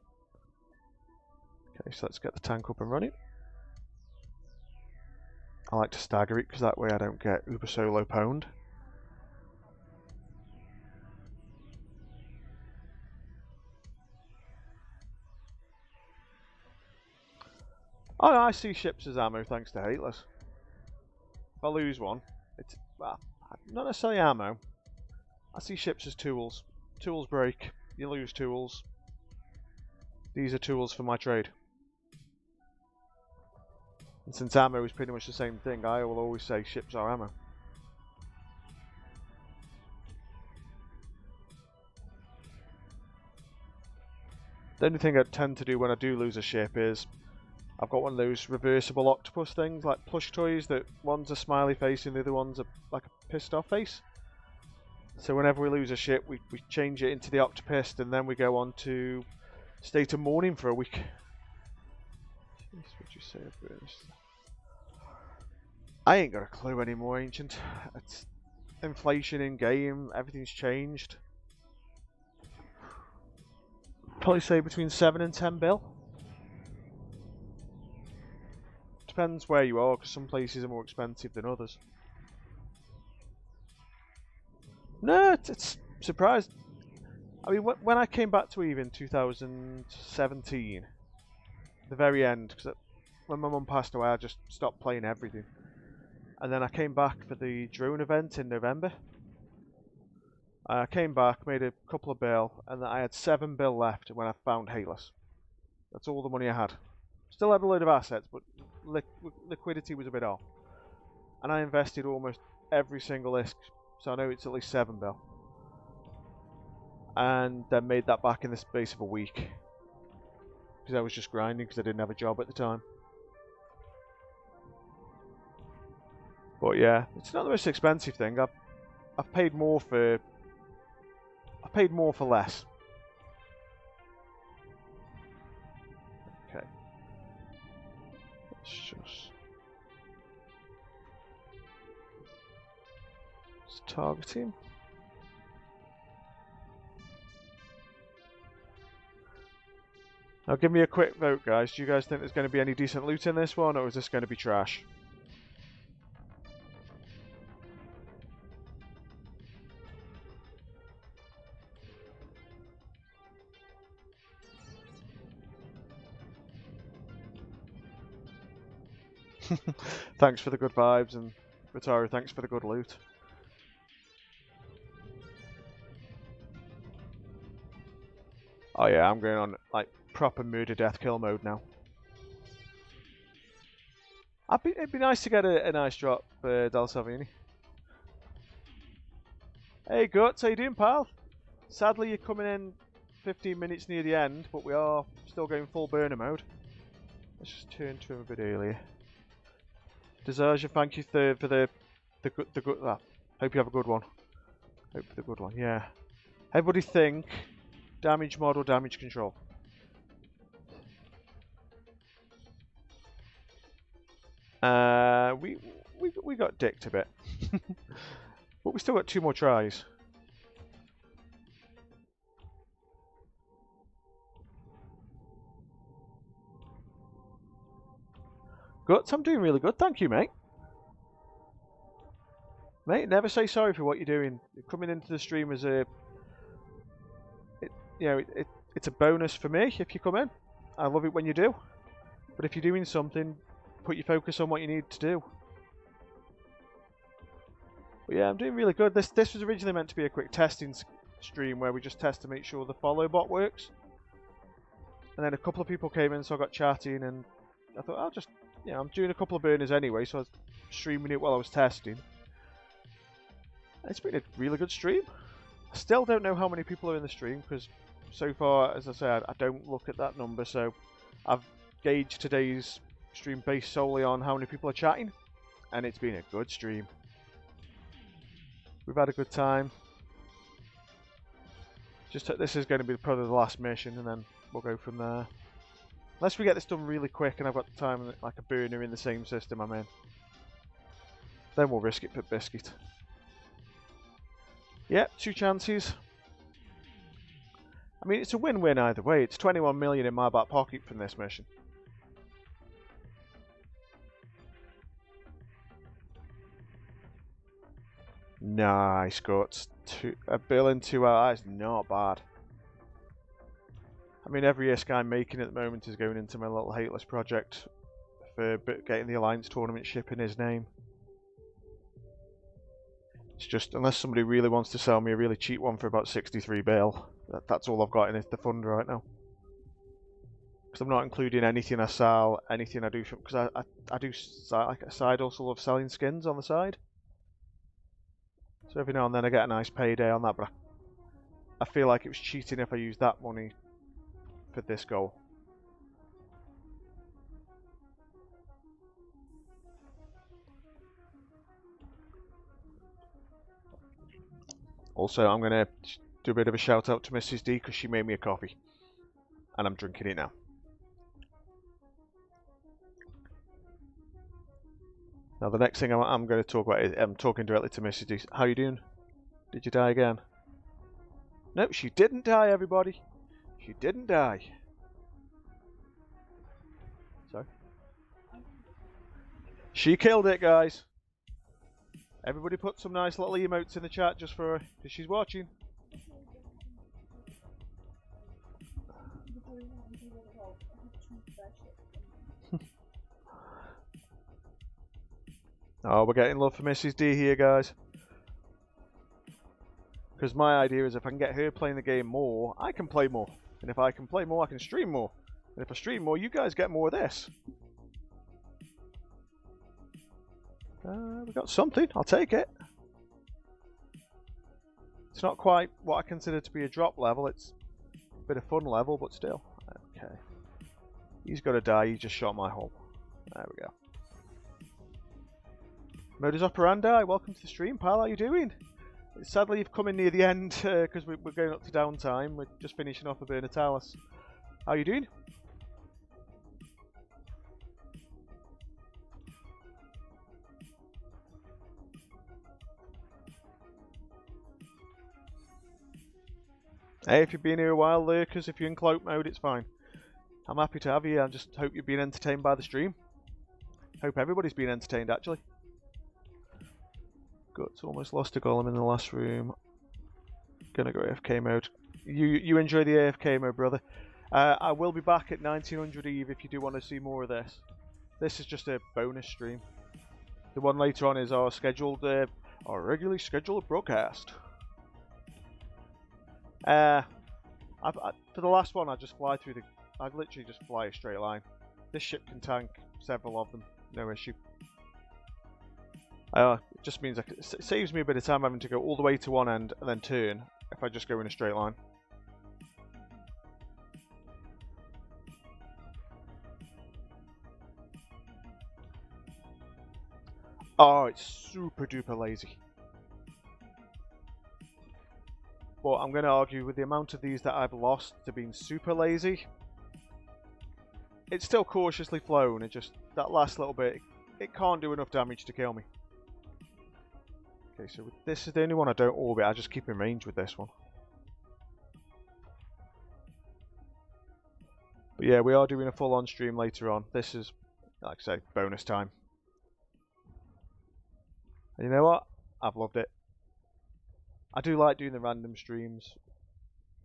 Okay, so let's get the tank up and running. I like to stagger it because that way I don't get uber solo pwned. Oh no, I see ships as ammo thanks to Hateless. If I lose one, it's, well, not necessarily ammo. I see ships as tools. Tools break, you lose tools. These are tools for my trade. And since ammo is pretty much the same thing, I will always say ships are ammo. The only thing I tend to do when I do lose a ship is I've got one of those reversible octopus things, like plush toys, that one's a smiley face and the other one's like a pissed off face. So whenever we lose a ship, we change it into the octopus and then we go on to state of mourning for a week. What would you say about this? I ain't got a clue anymore, Ancient. It's inflation in game, everything's changed. Probably say between 7 and 10 bill. Depends where you are, because some places are more expensive than others. No, it's surprised. I mean, when I came back to EVE in 2017, the very end, because when my mum passed away, I just stopped playing everything. And then I came back for the drone event in November. I came back, made a couple of bill, and I had 7 bill left when I found Hayless. That's all the money I had. Still had a load of assets, but liquidity was a bit off. And I invested almost every single ISK, so I know it's at least 7 bill. And then made that back in the space of a week. Because I was just grinding because I didn't have a job at the time. But yeah, it's not the most expensive thing. I've paid more for less. Okay. Let's just target him. Now give me a quick vote, guys. Do you guys think there's going to be any decent loot in this one, or is this going to be trash? Thanks for the good vibes, and Ritaru, thanks for the good loot. Oh yeah, I'm going on like proper murder death kill mode now. It'd be nice to get a nice drop for Del Savini. Hey Guts, how you doing, pal? Sadly, you're coming in 15 minutes near the end, but we are still going full burner mode. Let's just turn to him a bit earlier. Deserja, thank you for the good. Hope you have a good one. Hope for the good one. Yeah. Everybody think damage mod or damage control. We got dicked a bit, but we still got 2 more tries. Guts, I'm doing really good, thank you, mate. Mate, never say sorry for what you're doing. You're coming into the stream as it's a bonus for me if you come in. I love it when you do. But if you're doing something, put your focus on what you need to do. But yeah, I'm doing really good. This was originally meant to be a quick testing stream where we just test to make sure the follow bot works. And then a couple of people came in, so I got chatting, and I thought I'll just, I'm doing a couple of burners anyway, so I was streaming it while I was testing. It's been a really good stream. I still don't know how many people are in the stream because so far, as I said, I don't look at that number, so I've gauged today's stream based solely on how many people are chatting, and it's been a good stream. We've had a good time. This is going to be probably the last mission, and then we'll go from there. Unless we get this done really quick and I've got the time like a burner in the same system I'm in. Then we'll risk it for biscuit. Yep, 2 chances. I mean, it's a win-win either way. It's 21 million in my back pocket from this mission. Nice, Guts. A bill in 2 hours. That is not bad. I mean, every ISK I'm making at the moment is going into my little Hateless project for getting the Alliance tournament ship in his name. It's just, unless somebody really wants to sell me a really cheap one for about 63 bill, that's all I've got in the fund right now. Because I'm not including anything I sell, anything I do, because I do like a side hustle of selling skins on the side. So every now and then I get a nice payday on that, but I feel like it was cheating if I used that money for this goal. Also, I'm going to do a bit of a shout out to Mrs. D because she made me a coffee. And I'm drinking it now. Now the next thing I'm going to talk about is I'm talking directly to Mrs. D. How you doing? Did you die again? Nope, she didn't die, everybody. She didn't die. Sorry. She killed it, guys. Everybody put some nice little emotes in the chat just for her, because she's watching. Oh, we're getting love for Mrs. D here, guys. Because my idea is if I can get her playing the game more, I can play more. And if I can play more, I can stream more. And if I stream more, you guys get more of this. We got something. I'll take it. It's not quite what I consider to be a drop level. It's a bit of fun level, but still. Okay. He's got to die. He just shot my hole. There we go. Modus operandi. Welcome to the stream, pal. How you doing? Sadly, you've come in near the end because we're going up to downtime. We're just finishing off a Burn of Talos. How you doing? Hey, if you've been here a while, lurkers, if you're in cloak mode, it's fine. I'm happy to have you. I just hope you've been entertained by the stream. Hope everybody's been entertained, actually. Guts almost lost a golem in the last room. Gonna go AFK mode. You enjoy the AFK mode, brother. I will be back at 1900 Eve if you do want to see more of this. This is just a bonus stream. The one later on is our regularly scheduled broadcast. For the last one, I just fly through the. I literally just fly a straight line. This ship can tank several of them, no issue. It just means it saves me a bit of time having to go all the way to one end and then turn if I just go in a straight line. Oh, it's super duper lazy. But I'm going to argue with the amount of these that I've lost to being super lazy. It's still cautiously flown, it just, that last little bit, it can't do enough damage to kill me. Okay, so this is the only one I don't orbit, I just keep in range with this one. But yeah, we are doing a full-on stream later on. This is, like I say, bonus time. And you know what? I've loved it. I do like doing the random streams.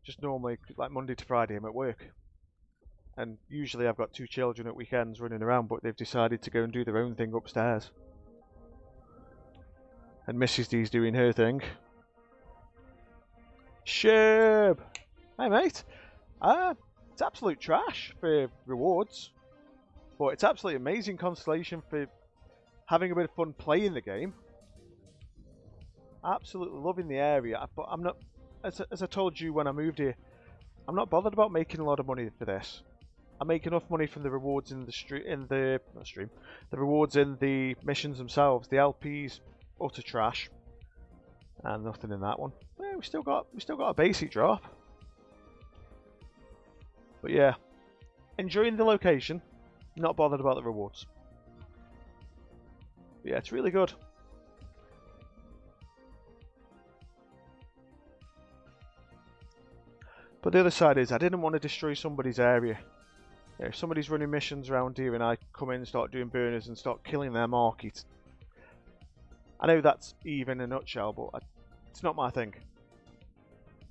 Just normally, like Monday to Friday, I'm at work. And usually I've got two children at weekends running around, but they've decided to go and do their own thing upstairs. And Mrs. D's doing her thing. Sherb! Hey mate! It's absolute trash for rewards. But it's absolutely amazing constellation for having a bit of fun playing the game. Absolutely loving the area, but I'm not, as I told you when I moved here, I'm not bothered about making a lot of money for this. I make enough money from the rewards in the rewards in the missions themselves. The LPs, utter trash, and nothing in that one. Well, we still got a basic drop, but yeah, enjoying the location, not bothered about the rewards. But yeah, it's really good. But the other side is, I didn't want to destroy somebody's area. If somebody's running missions around here and I come in and start doing burners and start killing their market, I know that's Eve in a nutshell, but it's not my thing.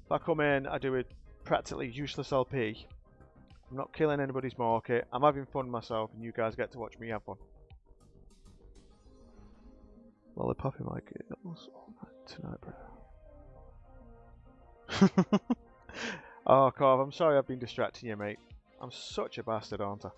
If I come in, I do a practically useless LP. I'm not killing anybody's market. I'm having fun myself, and you guys get to watch me have fun. Lollipoppy might get all night tonight, bro. Oh, Carv, I'm sorry I've been distracting you, mate. I'm such a bastard, aren't I?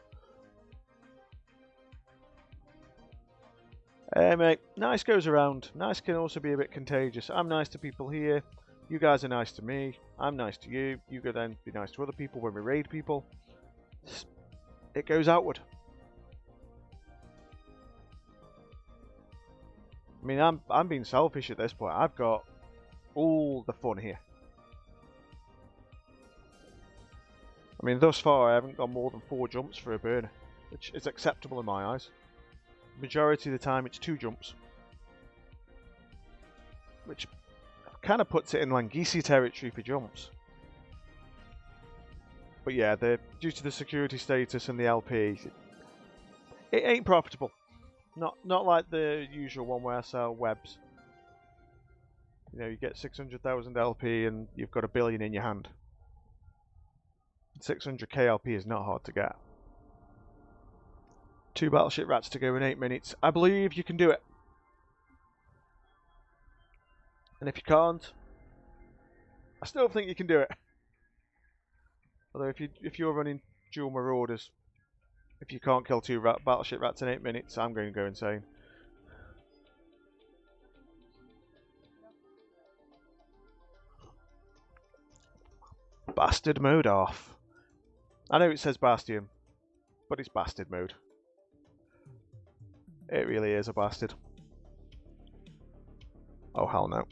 Hey, mate. Nice goes around. Nice can also be a bit contagious. I'm nice to people here. You guys are nice to me. I'm nice to you. You go then be nice to other people when we raid people. It goes outward. I mean, I'm being selfish at this point. I've got all the fun here. I mean, thus far I haven't gone more than 4 jumps for a burner, which is acceptable in my eyes. Majority of the time it's 2 jumps, which kind of puts it in Langisi territory for jumps. But yeah, due to the security status and the LP, it ain't profitable. Not like the usual one where I sell webs. You know, you get 600,000 LP and you've got $1 billion in your hand. 600k LP is not hard to get. 2 battleship rats to go in 8 minutes. I believe you can do it. And if you can't, I still think you can do it. Although if you're running dual marauders, if you can't kill 2 battleship rats in 8 minutes, I'm going to go insane. Bastard mode off. I know it says Bastion, but it's bastard mode. It really is a bastard. Oh hell no.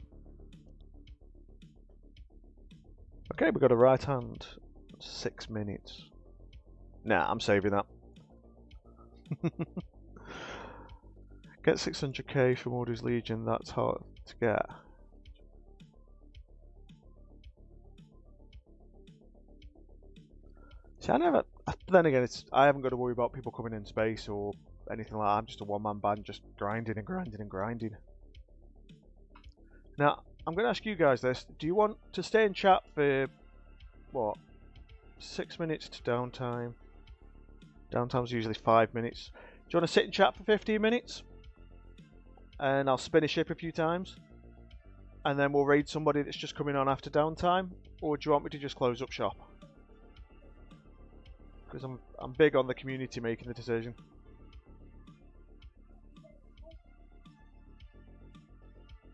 Okay, we got a right hand. 6 minutes. Nah, I'm saving that. Get 600k from Order's Legion, that's hard to get. See, then again, I haven't got to worry about people coming in space or anything like that. I'm just a one-man band, just grinding and grinding and grinding. Now, I'm going to ask you guys this. Do you want to stay in chat for, what, 6 minutes to downtime? Downtime's usually 5 minutes. Do you want to sit in chat for 15 minutes? And I'll spin a ship a few times. And then we'll raid somebody that's just coming on after downtime? Or do you want me to just close up shop? Because I'm big on the community making the decision.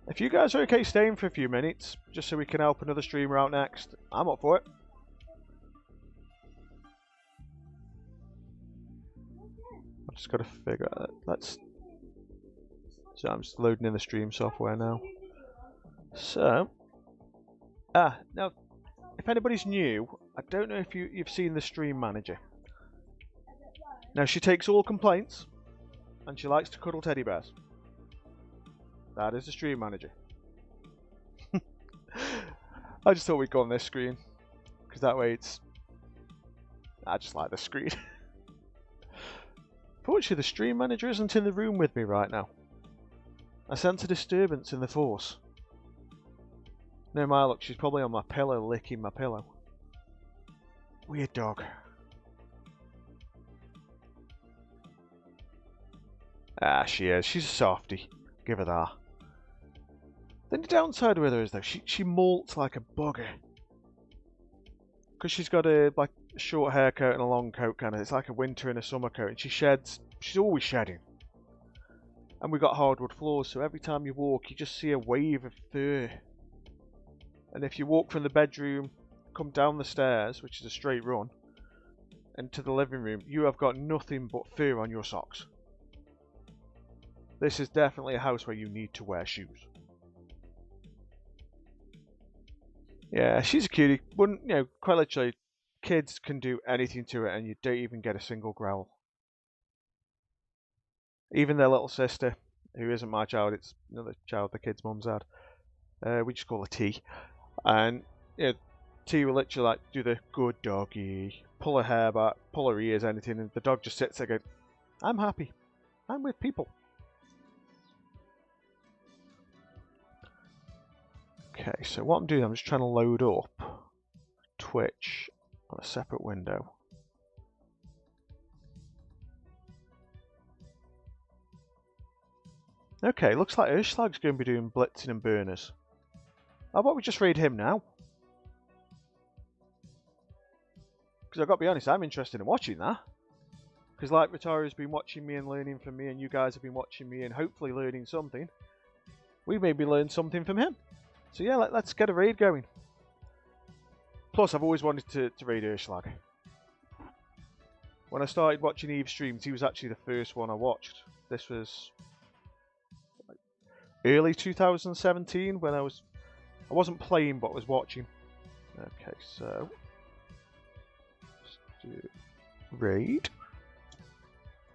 If you guys are okay staying for a few minutes, just so we can help another streamer out next, I'm up for it. I've just got to figure out. So I'm just loading in the stream software now. So, now, if anybody's new, I don't know if you've seen the stream manager. Now, she takes all complaints, and she likes to cuddle teddy bears. That is the stream manager. I just thought we'd go on this screen, because that way I just like this screen. Fortunately, the stream manager isn't in the room with me right now. I sense a disturbance in the force. No, my luck, she's probably on my pillow, licking my pillow. Weird dog. Ah, she is. She's a softie. Give her that. The only downside with her is though, she molts like a bugger. Because she's got a short haircut and a long coat kind of. It's like a winter and a summer coat, and she sheds. She's always shedding. And we've got hardwood floors, so every time you walk, you just see a wave of fur. And if you walk from the bedroom, come down the stairs, which is a straight run, and to the living room, you have got nothing but fur on your socks. This is definitely a house where you need to wear shoes. Yeah, she's a cutie. Wouldn't, quite literally, kids can do anything to it and you don't even get a single growl. Even their little sister, who isn't my child, it's another child the kid's mum's had. We just call her T. And T will literally do the good doggy, pull her hair back, pull her ears, anything, and the dog just sits there going, I'm happy. I'm with people. Okay, so what I'm doing, I'm just trying to load up Twitch on a separate window. Okay, looks like Urschlag's going to be doing blitzing and burners. How about we just raid him now? Because I've got to be honest, I'm interested in watching that. Because like Ritaro's been watching me and learning from me, and you guys have been watching me and hopefully learning something. We maybe learn something from him. So yeah, let's get a raid going. Plus, I've always wanted to raid Urschlag. When I started watching Eve streams, he was actually the first one I watched. This was early 2017 when I wasn't playing but was watching. Okay, so let's do raid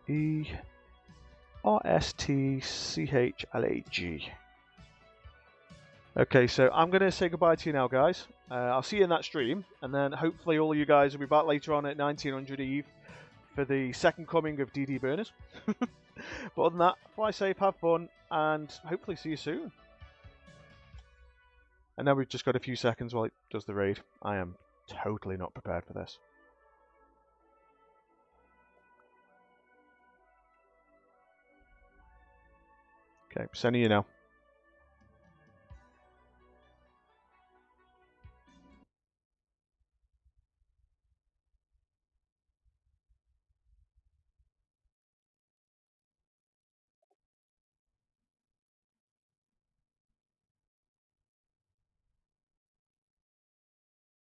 ERSTCHLAG. Okay, so I'm going to say goodbye to you now, guys. I'll see you in that stream, and then hopefully all of you guys will be back later on at 1900 Eve for the second coming of DD Burners. But other than that, fly safe, have fun, and hopefully see you soon. And now we've just got a few seconds while it does the raid. I am totally not prepared for this. Okay, sending you now.